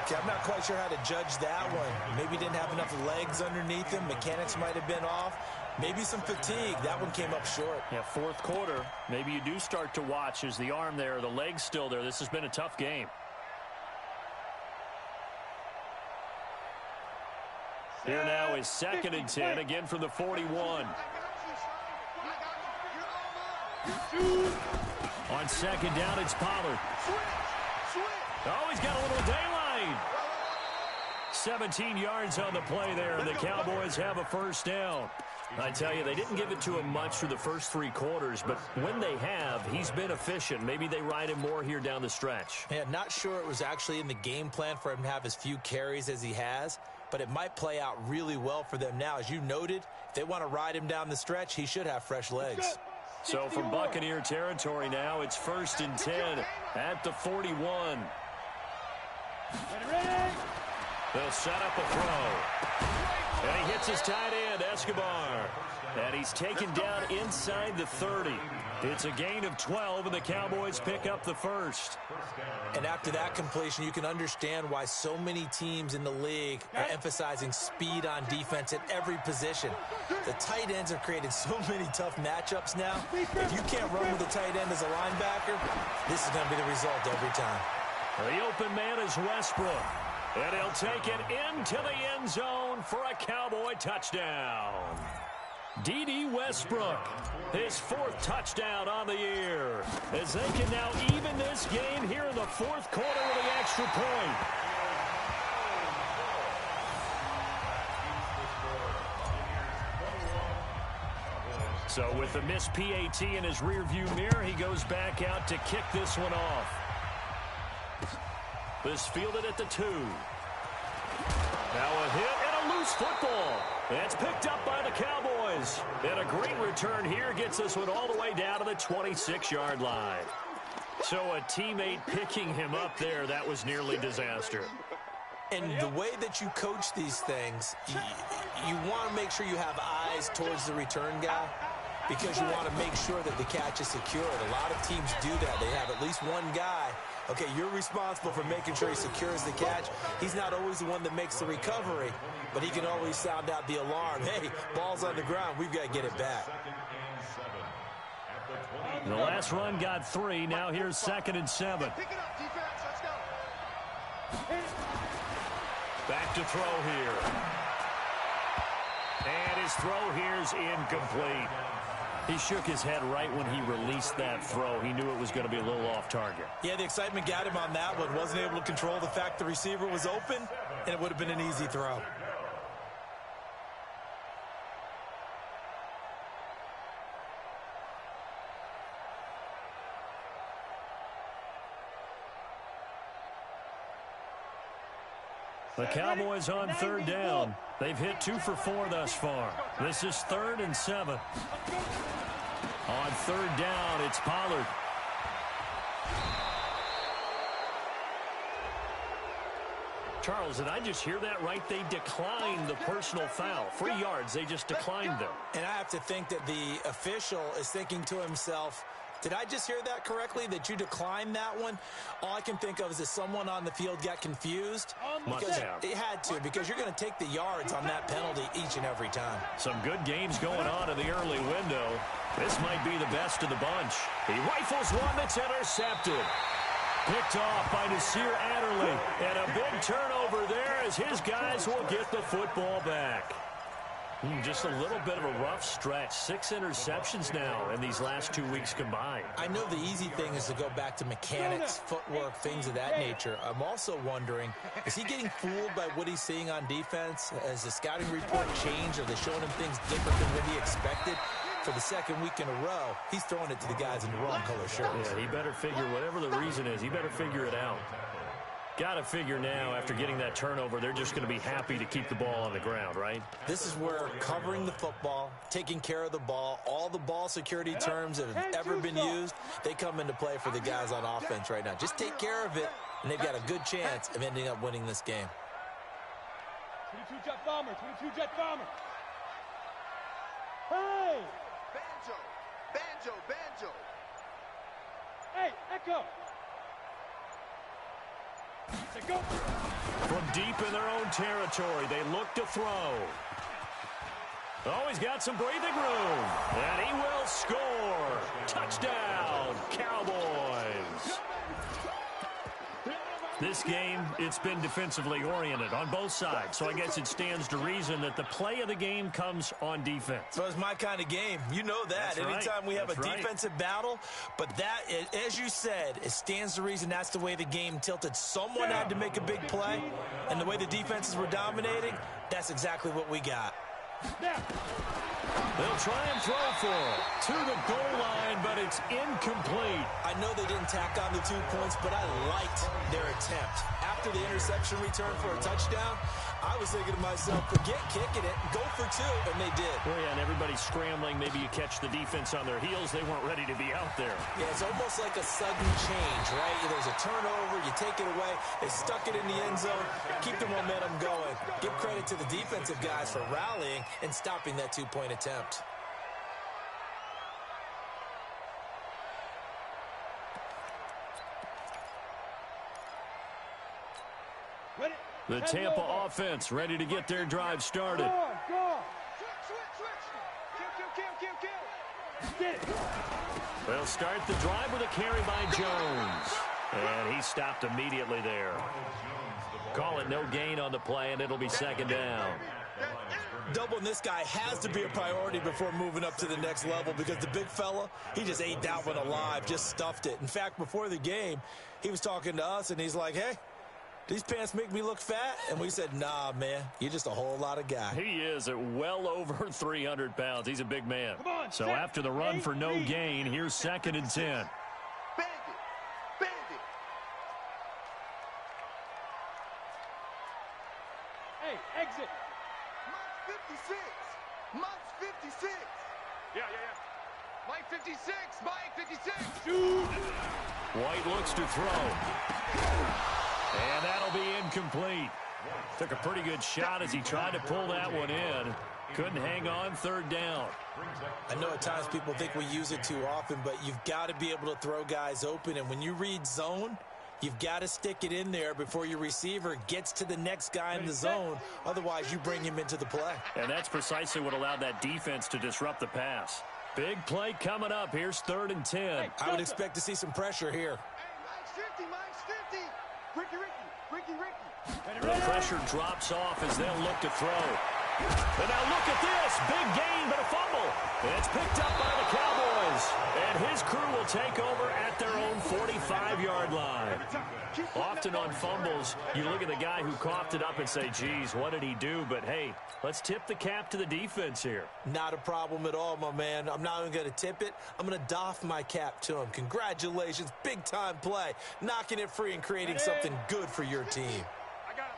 Okay, I'm not quite sure how to judge that one. Maybe didn't have enough legs underneath him. Mechanics might have been off. Maybe some fatigue. That one came up short. Yeah, 4th quarter. Maybe you do start to watch as the arm there, the leg's still there. This has been a tough game. Here now is 2nd and 10, again from the 41. On 2nd down, it's Pollard. Oh, he's got a little daylight. 17 yards on the play there, and the Cowboys have a 1st down. I tell you, they didn't give it to him much through the first 3 quarters, but when they have, he's been efficient. Maybe they ride him more here down the stretch. Yeah, not sure it was actually in the game plan for him to have as few carries as he has, but it might play out really well for them now. As you noted, if they want to ride him down the stretch, he should have fresh legs. So from Buccaneer territory now, it's 1st and 10 at the 41. They'll set up a throw. And he hits his tight end, Escobar. And he's taken down inside the 30. It's a gain of 12, and the Cowboys pick up the 1st. And after that completion, you can understand why so many teams in the league are emphasizing speed on defense at every position. The tight ends have created so many tough matchups now. If you can't run with a tight end as a linebacker, this is going to be the result every time. The open man is Westbrook. And he'll take it into the end zone for a Cowboy touchdown. D.D. Westbrook, his 4th touchdown on the year, as they can now even this game here in the 4th quarter with the extra point. So with the missed PAT in his rearview mirror, he goes back out to kick this one off. This fielded at the 2. Now a hit and a loose football. It's picked up by the Cowboys. is. And a great return here gets this one all the way down to the 26-yard line. So a teammate picking him up there, that was nearly disaster. And the way that you coach these things, you want to make sure you have eyes towards the return guy because you want to make sure that the catch is secured. A lot of teams do that. They have at least one guy. Okay, you're responsible for making sure he secures the catch. He's not always the one that makes the recovery, but he can always sound out the alarm. Hey, ball's on the ground. We've got to get it back. The last run got 3. Now here's 2nd and 7. Pick it up, defense. Let's go. Back to throw here. And his throw here's incomplete. He shook his head right when he released that throw. He knew it was going to be a little off target. Yeah, the excitement got him on that one. Wasn't able to control the fact the receiver was open, and it would have been an easy throw. The Cowboys on 3rd down. They've hit 2 for 4 thus far. This is 3rd and 7. On 3rd down, it's Pollard. Charles, did I just hear that right? They declined the personal foul. 3 yards, they just declined them. And I have to think that the official is thinking to himself, did I just hear that correctly, that you declined that one? All I can think of is that someone on the field got confused. Because it had to, because you're going to take the yards on that penalty each and every time. Some good games going on in the early window. This might be the best of the bunch. He rifles one that's intercepted. Picked off by Nasir Adderley. And a big turnover there as his guys will get the football back. Just a little bit of a rough stretch. 6 interceptions now in these last 2 weeks combined. I know the easy thing is to go back to mechanics, footwork, things of that nature. I'm also wondering, is he getting fooled by what he's seeing on defense? Has the scouting report changed? Are they showing him things different than what he expected? For the 2nd week in a row, he's throwing it to the guys in the wrong color shirts. Yeah, he better figure, whatever the reason is, he better figure it out. Got to figure now, after getting that turnover, they're just going to be happy to keep the ball on the ground, right? This is where covering the football, taking care of the ball, all the ball security terms that have ever been used, they come into play for the guys on offense right now. Just take care of it, and they've got a good chance of ending up winning this game. 22 jet bomber, 22 jet bomber. Hey! Banjo, banjo, banjo. Hey, Echo! Go. From deep in their own territory, they look to throw. Oh, he's got some breathing room. And he will score. Touchdown, Cowboys. This game, it's been defensively oriented on both sides, so I guess it stands to reason that the play of the game comes on defense. So it's my kind of game. You know that. That's right. Anytime we have That's a right. defensive battle, but that, as you said, it stands to reason that's the way the game tilted. Someone had to make a big play, and the way the defenses were dominating, that's exactly what we got. They'll try and throw for it to the goal line, but it's incomplete. I know they didn't tack on the 2 points, but I liked their attempt. After the interception return for a touchdown, I was thinking to myself, forget kicking it, go for 2, and they did. Well, yeah, and everybody's scrambling. Maybe you catch the defense on their heels. They weren't ready to be out there. Yeah, it's almost like a sudden change, right? There's a turnover, you take it away, they stuck it in the end zone, keep the momentum going. Give credit to the defensive guys for rallying and stopping that 2-point attempt. The Tampa offense ready to get their drive started. Go. Switch. Kill. Get it. They'll start the drive with a carry by Jones. And he stopped immediately there. Call it no gain on the play, and it'll be 2nd down. Doubling this guy has to be a priority before moving up to the next level because the big fella, he just ate that one alive, just stuffed it. In fact, before the game, he was talking to us, and he's like, hey, these pants make me look fat? And we said, nah, man, you're just a whole lot of guy. He is at well over 300 pounds. He's a big man. Come on, So set, after the run for no AD. gain, here's 2nd and 10. Bandit. Hey, exit. Mark 56. Mike's 56. Yeah. Mike 56. Mike 56. White looks to throw. And that'll be incomplete. Took a pretty good shot as he tried to pull that one in. Couldn't hang on, third down. I know at times people think we use it too often, but you've got to be able to throw guys open. And when you read zone, you've got to stick it in there before your receiver gets to the next guy in the zone. Otherwise, you bring him into the play. And that's precisely what allowed that defense to disrupt the pass. Big play coming up. Here's 3rd and 10. I would expect to see some pressure here. Hey, Mike's 50. Ricky. The pressure drops off as they'll look to throw. And now look at this. Big gain, but a fumble. It's picked up by the Cowboys. And his crew will take over at their own 45-yard line. Often on fumbles, you look at the guy who coughed it up and say, geez, what did he do? But, hey, let's tip the cap to the defense here. Not a problem at all, my man. I'm not even going to tip it. I'm going to doff my cap to him. Congratulations. Big-time play. Knocking it free and creating something good for your team.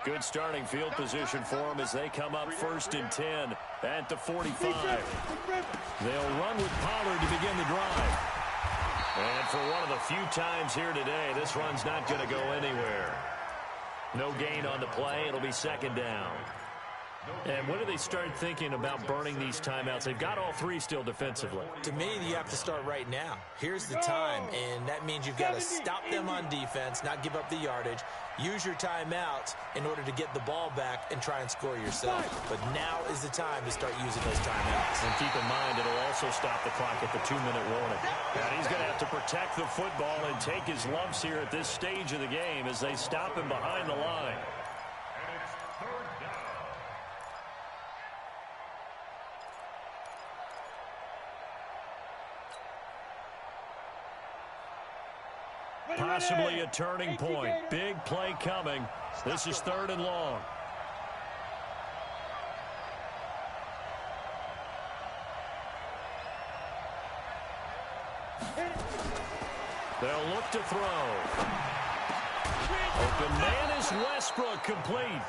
Good starting field position for them as they come up 1st and 10 at the 45. They'll run with Pollard to begin the drive. And for one of the few times here today, this run's not going to go anywhere. No gain on the play. It'll be 2nd down. And when do they start thinking about burning these timeouts? They've got all 3 still defensively. To me, you have to start right now. Here's the time, and that means you've got to stop them on defense, not give up the yardage. Use your timeouts in order to get the ball back and try and score yourself. But now is the time to start using those timeouts. And keep in mind, it'll also stop the clock at the 2-minute warning. And he's going to have to protect the football and take his lumps here at this stage of the game as they stop him behind the line. Possibly a turning point. Big play coming. This is 3rd and long. They'll look to throw. Open man is Westbrook, complete.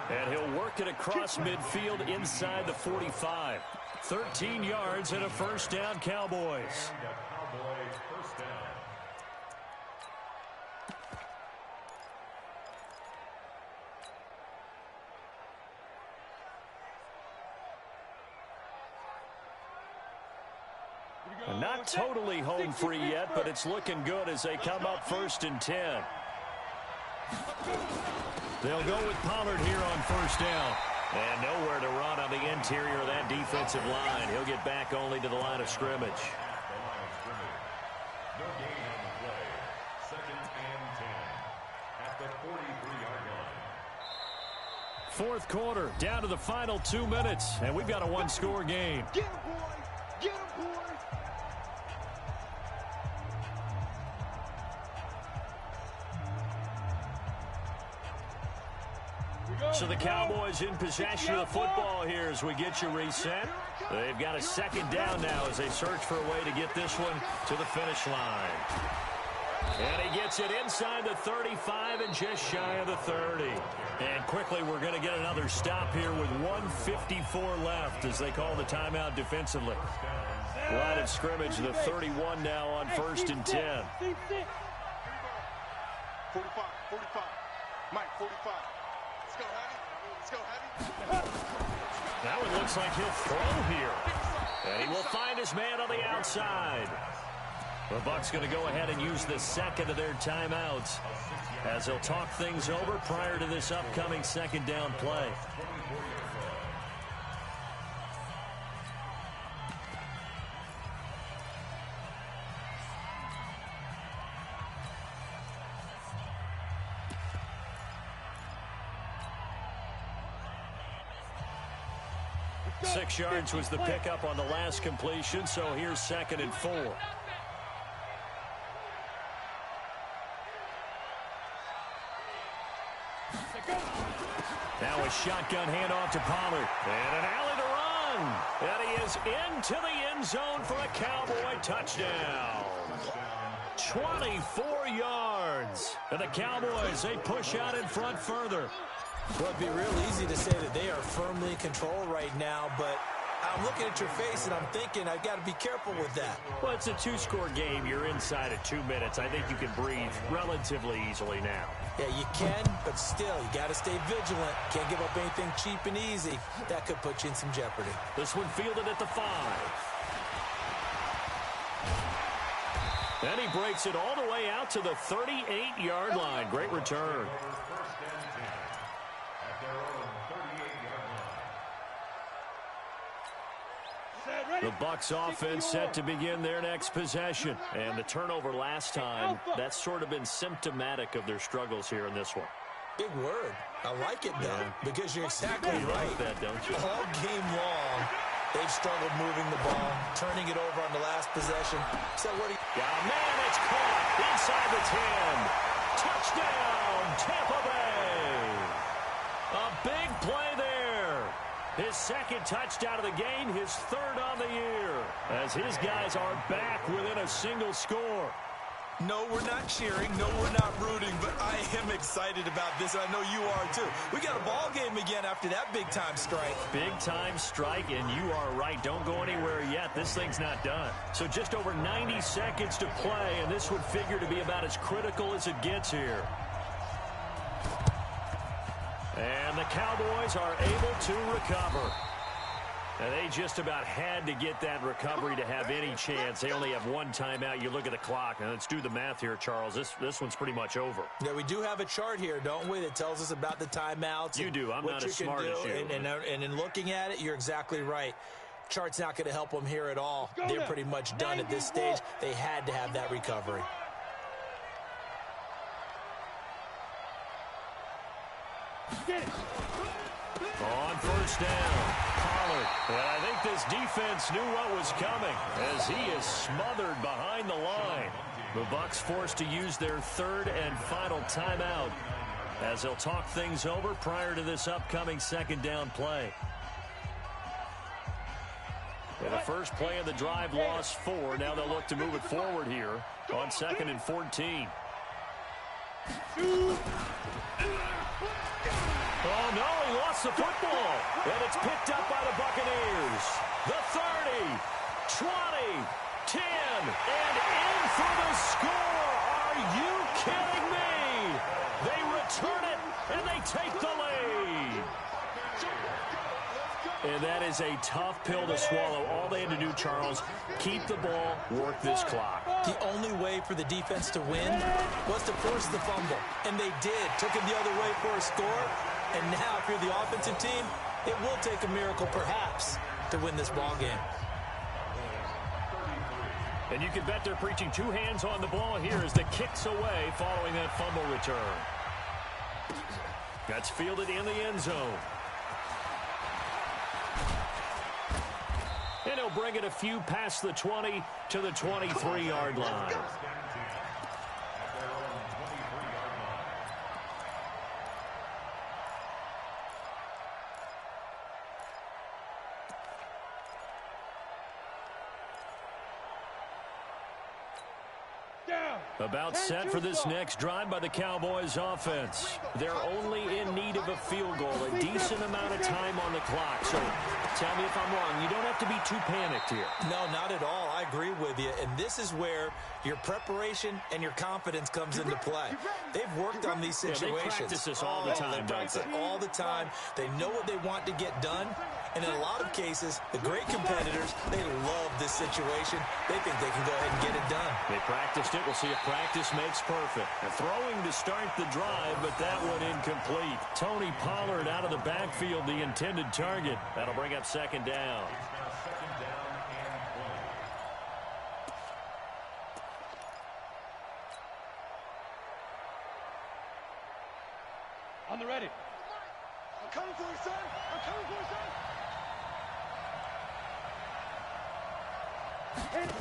And he'll work it across midfield inside the 45. 13 yards and a 1st down, Cowboys. Not totally home free yet, but it's looking good as they come up 1st and 10. They'll go with Pollard here on 1st down. And nowhere to run on the interior of that defensive line. He'll get back only to the line of scrimmage. No gain on the play. 2nd and 10 at the 43-yard line. 4th quarter, down to the final 2 minutes, and we've got a 1-score game. Get him, boys. Get him, boys. So the Cowboys in possession of the football here as we get you reset. They've got a 2nd down now as they search for a way to get this one to the finish line. And he gets it inside the 35 and just shy of the 30. And quickly we're going to get another stop here with 1:54 left as they call the timeout defensively. Line of scrimmage, the 31 now on 1st and 10. 45. Mike, 45. Let's go, Heavy. Let's go, Heavy. That one looks like he'll throw here. And he will find his man on the outside. The Bucs going to go ahead and use the 2nd of their timeouts as they'll talk things over prior to this upcoming 2nd down play. Six yards was the pickup on the last completion, so here's 2nd and 4. Now a shotgun handoff to Pollard. And an alley to run. And he is into the end zone for a Cowboy touchdown. 24 yards. And the Cowboys, they push out in front further. Well, it'd be real easy to say that they are firmly in control right now, but I'm looking at your face, and I'm thinking I've got to be careful with that. Well, it's a two-score game. You're inside of 2 minutes. I think you can breathe relatively easily now. Yeah, you can, but still, you got to stay vigilant. Can't give up anything cheap and easy. That could put you in some jeopardy. This one fielded at the 5. And he breaks it all the way out to the 38-yard line. Great return. The Bucs offense set to begin their next possession. And the turnover last time, that's sort of been symptomatic of their struggles here in this one. Big word. I like it, though, because you're exactly You right. like that, don't you? All game long, they've struggled moving the ball, turning it over on the last possession. So what do you... Yeah, man, it's caught inside the 10. Touchdown, Tampa Bay. A big play there. His second touchdown of the game, his third on the year, as his guys are back within a single score. No, we're not cheering. No, we're not rooting, but I am excited about this. I know you are, too. We got a ball game again after that big-time strike. Big-time strike, and you are right. Don't go anywhere yet. This thing's not done. So just over 90 seconds to play, and this would figure to be about as critical as it gets here. And the Cowboys are able to recover. And they just about had to get that recovery to have any chance. They only have one timeout. You look at the clock. Now, let's do the math here, Charles. This one's pretty much over. Yeah, we do have a chart here, don't we, that tells us about the timeouts. You do. I'm not as smart as you. And in looking at it, you're exactly right. Chart's not going to help them here at all. They're pretty much done at this stage. They had to have that recovery. On first down, Pollard. And I think this defense knew what was coming as he is smothered behind the line. The Bucs forced to use their third and final timeout as they'll talk things over prior to this upcoming second down play. And the first play of the drive lost 4. Now they'll look to move it forward here on 2nd and 14. Oh, no, he lost the football. And it's picked up by the Buccaneers. The 30, 20, 10, and in for the score. Are you kidding me? They return it, and they take the lead. And that is a tough pill to swallow. All they had to do, Charles, keep the ball, work this clock. The only way for the defense to win was to force the fumble. And they did. Took it the other way for a score. And now, if you're the offensive team, it will take a miracle, perhaps, to win this ball game. And you can bet they're preaching 2 hands on the ball here as the kick's away following that fumble return. That's fielded in the end zone. And he'll bring it a few past the 20 to the 23-yard line. About set for this next drive by the Cowboys offense. They're only in need of a field goal, a decent amount of time on the clock. So tell me if I'm wrong. You don't have to be too panicked here. No, not at all. I agree with you. And this is where your preparation and your confidence comes into play. They've worked on these situations. Yeah, they practice this all the time, they practice it all the time. They know what they want to get done. And in a lot of cases, the great competitors, they love this situation. They think they can go ahead and get it done. They practiced it. We'll see if practice makes perfect. And throwing to start the drive, but that one incomplete. Tony Pollard out of the backfield, the intended target. That'll bring up 2nd down. On the ready. I'm coming for you, son. I'm coming for you, son. And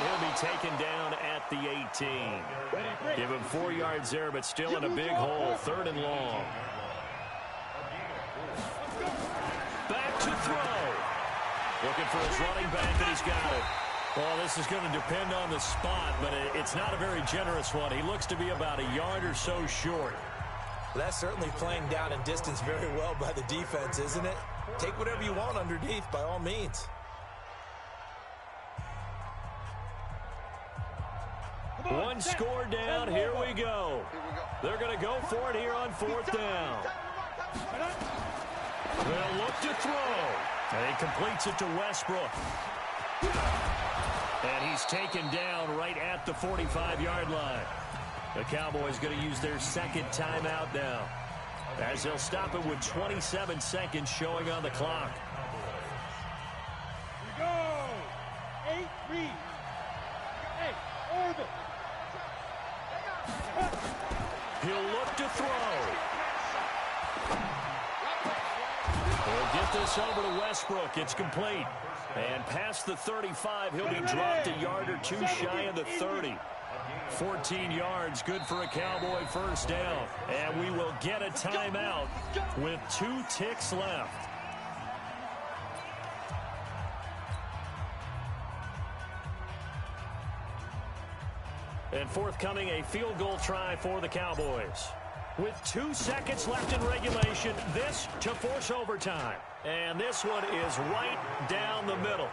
he'll be taken down at the 18. Give him 4 yards there, but still in a big hole. 3rd and long. Back to throw. Looking for his running back, and he's got it. Well, this is going to depend on the spot, but it's not a very generous one. He looks to be about a yard or so short. Well, that's certainly playing down and distance very well by the defense, isn't it? Take whatever you want underneath, by all means. One score down. Here we go. They're going to go for it here on fourth down. They'll look to throw. And he completes it to Westbrook. And he's taken down right at the 45-yard line. The Cowboys going to use their second timeout now, as they'll stop it with 27 seconds showing on the clock. Here we go. 8-3. Hey, orbit. He'll look to throw. He'll get this over to Westbrook. It's complete. And past the 35, he'll be dropped a yard or two shy of the 30. 14 yards, good for a Cowboy first down. And we will get a timeout with 2 ticks left. And forthcoming, a field goal try for the Cowboys. With 2 seconds left in regulation, this to force overtime. And this one is right down the middle.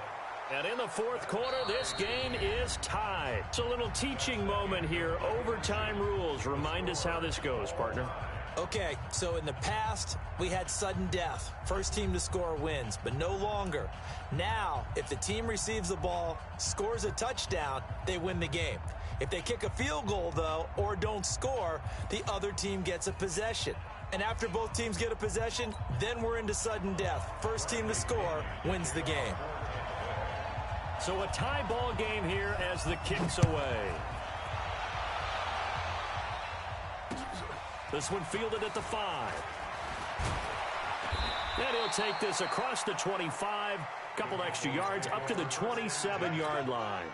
And in the fourth quarter, this game is tied. It's a little teaching moment here. Overtime rules. Remind us how this goes, partner. Okay, so in the past, we had sudden death. First team to score wins, but no longer. Now, if the team receives the ball, scores a touchdown, they win the game. If they kick a field goal, though, or don't score, the other team gets a possession. And after both teams get a possession, then we're into sudden death. First team to score wins the game. So a tie ball game here as the kick's away. This one fielded at the 5. And he'll take this across the 25. Couple extra yards up to the 27-yard line.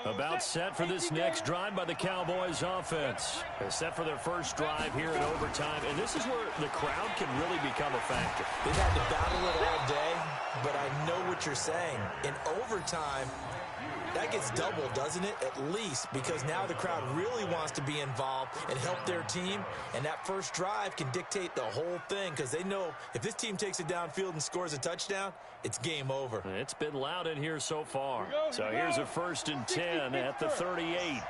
About set for this next drive by the Cowboys offense. They're set for their first drive here in overtime, and this is where the crowd can really become a factor. They've had to battle it all day, but I know what you're saying. In overtime, that gets doubled, doesn't it? At least, because now the crowd really wants to be involved and help their team, and that first drive can dictate the whole thing, because they know if this team takes it downfield and scores a touchdown, it's game over. It's been loud in here so far. So here's a 1st and 10 at the 38.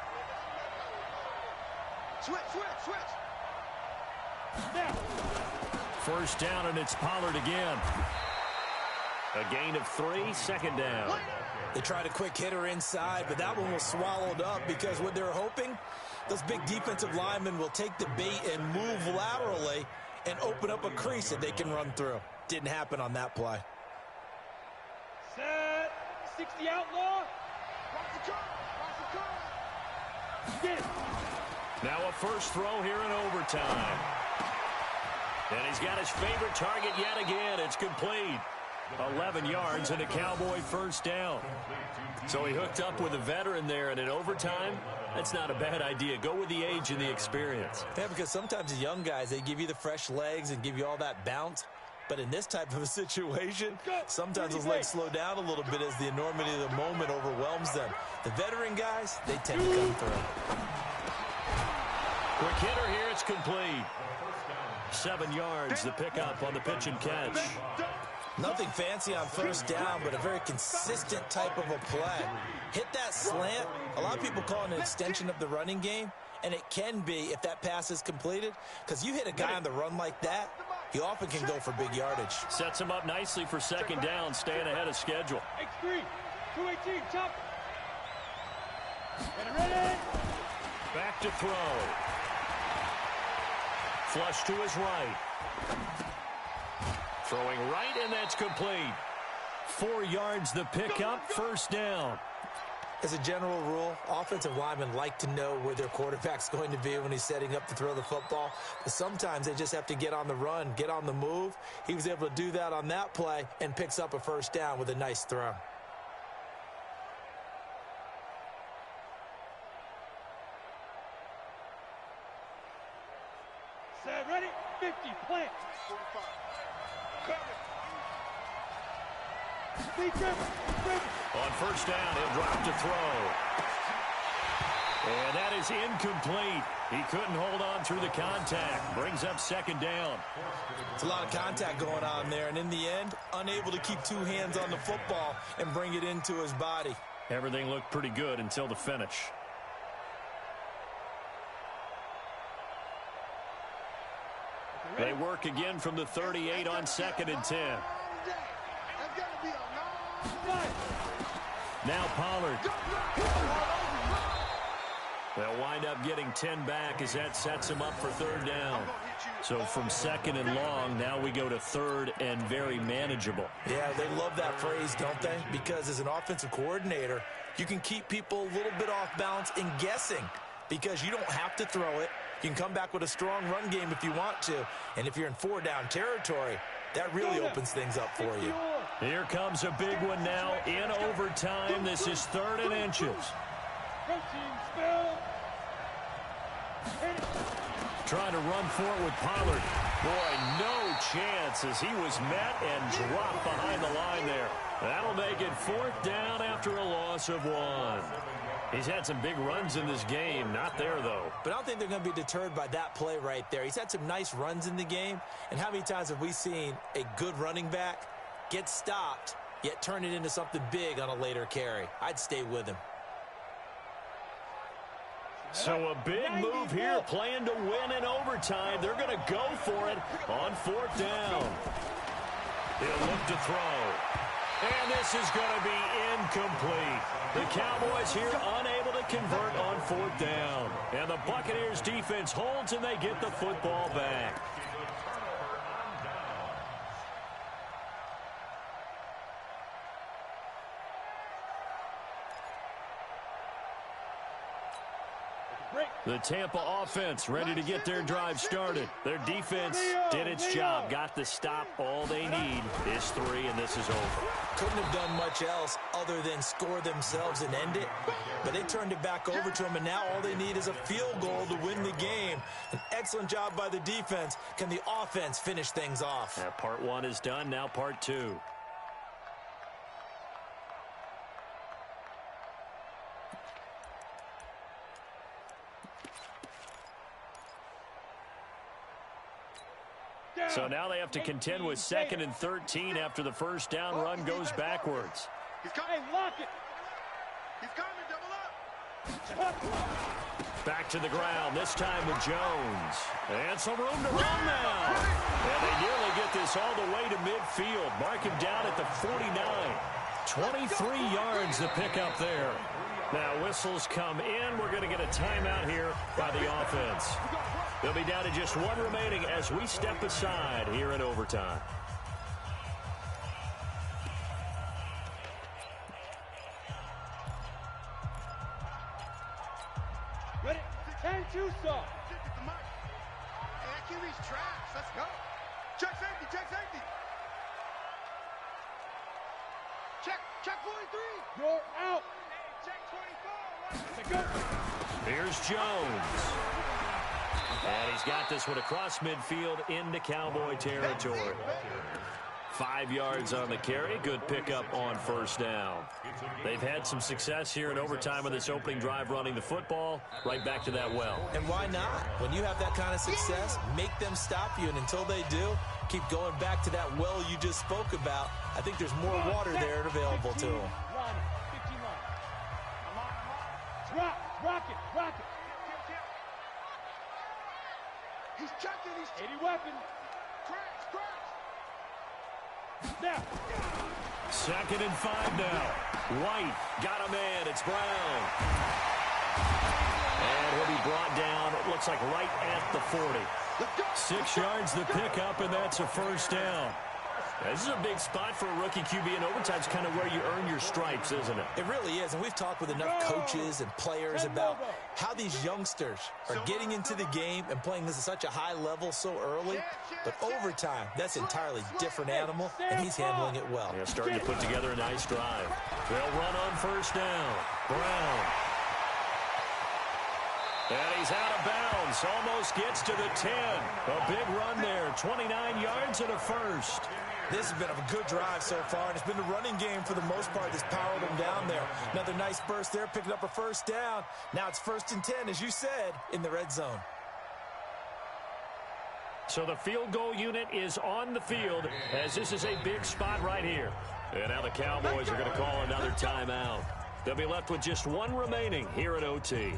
Switch. Now. First down, and it's Pollard again. A gain of 3, second down. They tried a quick hitter inside, but that one was swallowed up because what they're hoping, those big defensive linemen will take the bait and move laterally and open up a crease that they can run through. Didn't happen on that play. Set. 60 outlaw. Get it. Now a first throw here in overtime. And he's got his favorite target yet again. It's complete. 11 yards and a Cowboy first down. So he hooked up with a veteran there, and in overtime, that's not a bad idea. Go with the age and the experience. Yeah, because sometimes the young guys, they give you the fresh legs and give you all that bounce. But in this type of a situation, sometimes those legs slow down a little bit as the enormity of the moment overwhelms them. The veteran guys, they tend to come through. Quick hitter here, it's complete. 7 yards, the pickup on the pitch and catch. Nothing fancy on first down, but a very consistent type of a play. Hit that slant. A lot of people call it an extension of the running game, and it can be if that pass is completed, because you hit a guy on the run like that, he often can go for big yardage. Sets him up nicely for second down, staying ahead of schedule. X3, 218, top. Get it ready. Back to throw. Flush to his right. Throwing right, and that's complete. 4 yards the pickup, first down. As a general rule, offensive linemen like to know where their quarterback's going to be when he's setting up to throw the football. But sometimes they just have to get on the run, get on the move. He was able to do that on that play and picks up a first down with a nice throw. Set, ready, 50, plant. 45. On first down, he'll drop to throw. And that is incomplete. He couldn't hold on through the contact. Brings up second down. It's a lot of contact going on there, and in the end, unable to keep two hands on the football and bring it into his body. Everything looked pretty good until the finish. They work again from the 38 on 2nd and 10. Now Pollard. They'll wind up getting 10 back as that sets him up for third down. So from 2nd and long, now we go to 3rd and very manageable. Yeah, they love that phrase, don't they? Because as an offensive coordinator, you can keep people a little bit off balance and guessing because you don't have to throw it. You can come back with a strong run game if you want to. And if you're in 4-down territory, that really opens things up for you. Here comes a big one now in overtime. This is 3rd and inches. Trying to run for it with Pollard. Boy, no chance as he was met and dropped behind the line there. That'll make it 4th down after a loss of 1. He's had some big runs in this game. Not there, though. But I don't think they're going to be deterred by that play right there. He's had some nice runs in the game. And how many times have we seen a good running back get stopped, yet turn it into something big on a later carry? I'd stay with him. So a big move here, playing to win in overtime. They're going to go for it on 4th down. He'll look to throw. And this is going to be incomplete. The Cowboys here unable to convert on 4th down. And the Buccaneers defense holds and they get the football back. The Tampa offense ready to get their drive started. Their defense did its job, got the stop. All they need is 3, and this is over. Couldn't have done much else other than score themselves and end it. But they turned it back over to them, and now all they need is a field goal to win the game. An excellent job by the defense. Can the offense finish things off? Yeah, part 1 is done, now part 2. So now they have to contend with 2nd and 13 after the first down run goes backwards. He's coming. Hey, lock it. He's coming. Double up. Back to the ground, this time with Jones. And some room to run now. And they nearly get this all the way to midfield. Mark him down at the 49. 23 yards to pick up there. Now whistles come in. We're going to get a timeout here by the offense. They'll be down to just 1 remaining as we step aside here in overtime. Ready? 10-2, sir. QB's trash. Let's go. Check safety. Check safety. Check 43. You're out. Check 24. Let's go. Here's Jones. And he's got this one across midfield into Cowboy territory. 5 yards on the carry. Good pickup on first down. They've had some success here in overtime with this opening drive running the football. Right back to that well. And why not? When you have that kind of success, make them stop you. And until they do, keep going back to that well you just spoke about. I think there's more water there available to them. Rock it. He's checking. He's 80 weapon. Crash. Now. 2nd and 5 now. White got a man. It's Brown. And he'll be brought down, it looks like right at the 40. 6 yards the pickup, and that's a first down. This is a big spot for a rookie QB, and overtime's kind of where you earn your stripes, isn't it? It really is, and we've talked with enough coaches and players about how these youngsters are getting into the game and playing this at such a high level so early. But overtime, that's an entirely different animal, and he's handling it well. Yeah, starting to put together a nice drive. They'll run on first down. Brown. And he's out of bounds. Almost gets to the 10. A big run there. 29 yards and a first. This has been a good drive so far, and it's been the running game for the most part that's powered them down there. Another nice burst there, picking up a first down. Now it's 1st and 10, as you said, in the red zone. So the field goal unit is on the field, as this is a big spot right here. And now the Cowboys are going to call another timeout. They'll be left with just one remaining here at OT.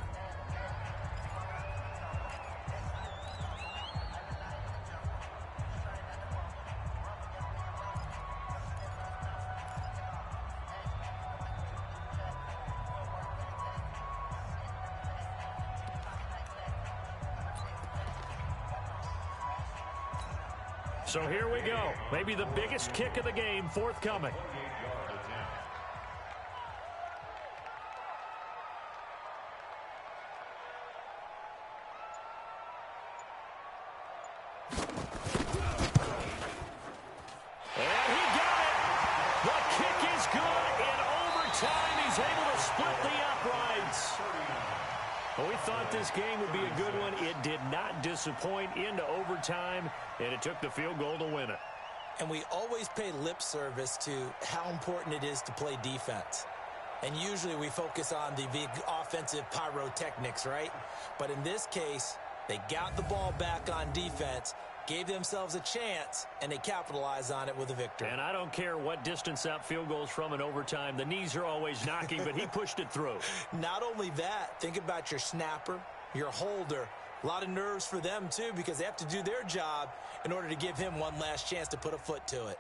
So here we go. Maybe the biggest kick of the game forthcoming. And he got it. The kick is good. In overtime, he's able to split the uprights. Well, we thought this game would be a good one. It did not disappoint into overtime, and it took the field goal to win it. And we always pay lip service to how important it is to play defense. And usually we focus on the big offensive pyrotechnics, right? But in this case, they got the ball back on defense, gave themselves a chance, and they capitalized on it with a victory. And I don't care what distance that field goes from in overtime. The knees are always knocking, but he pushed it through. Not only that, think about your snapper, your holder. A lot of nerves for them, too, because they have to do their job in order to give him one last chance to put a foot to it.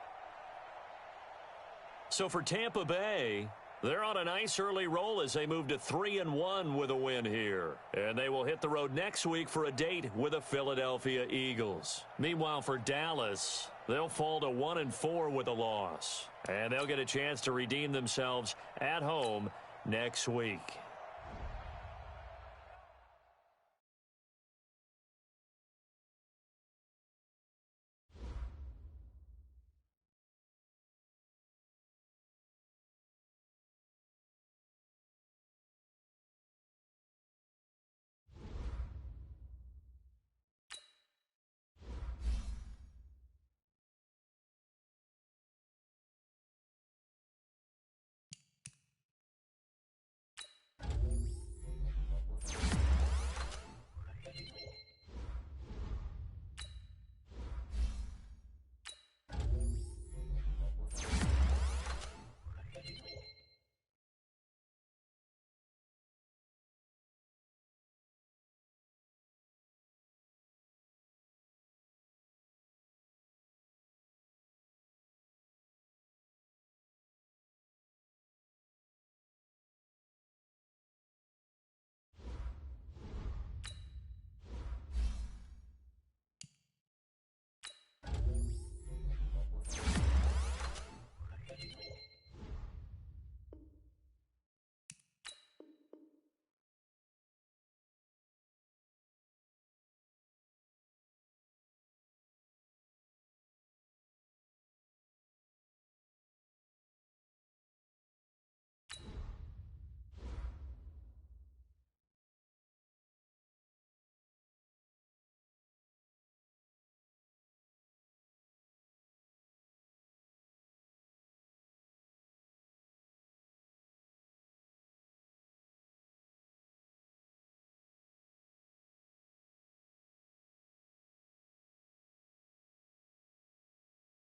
So for Tampa Bay, they're on a nice early roll as they move to 3-1 with a win here. And they will hit the road next week for a date with the Philadelphia Eagles. Meanwhile, for Dallas, they'll fall to 1-4 with a loss. And they'll get a chance to redeem themselves at home next week.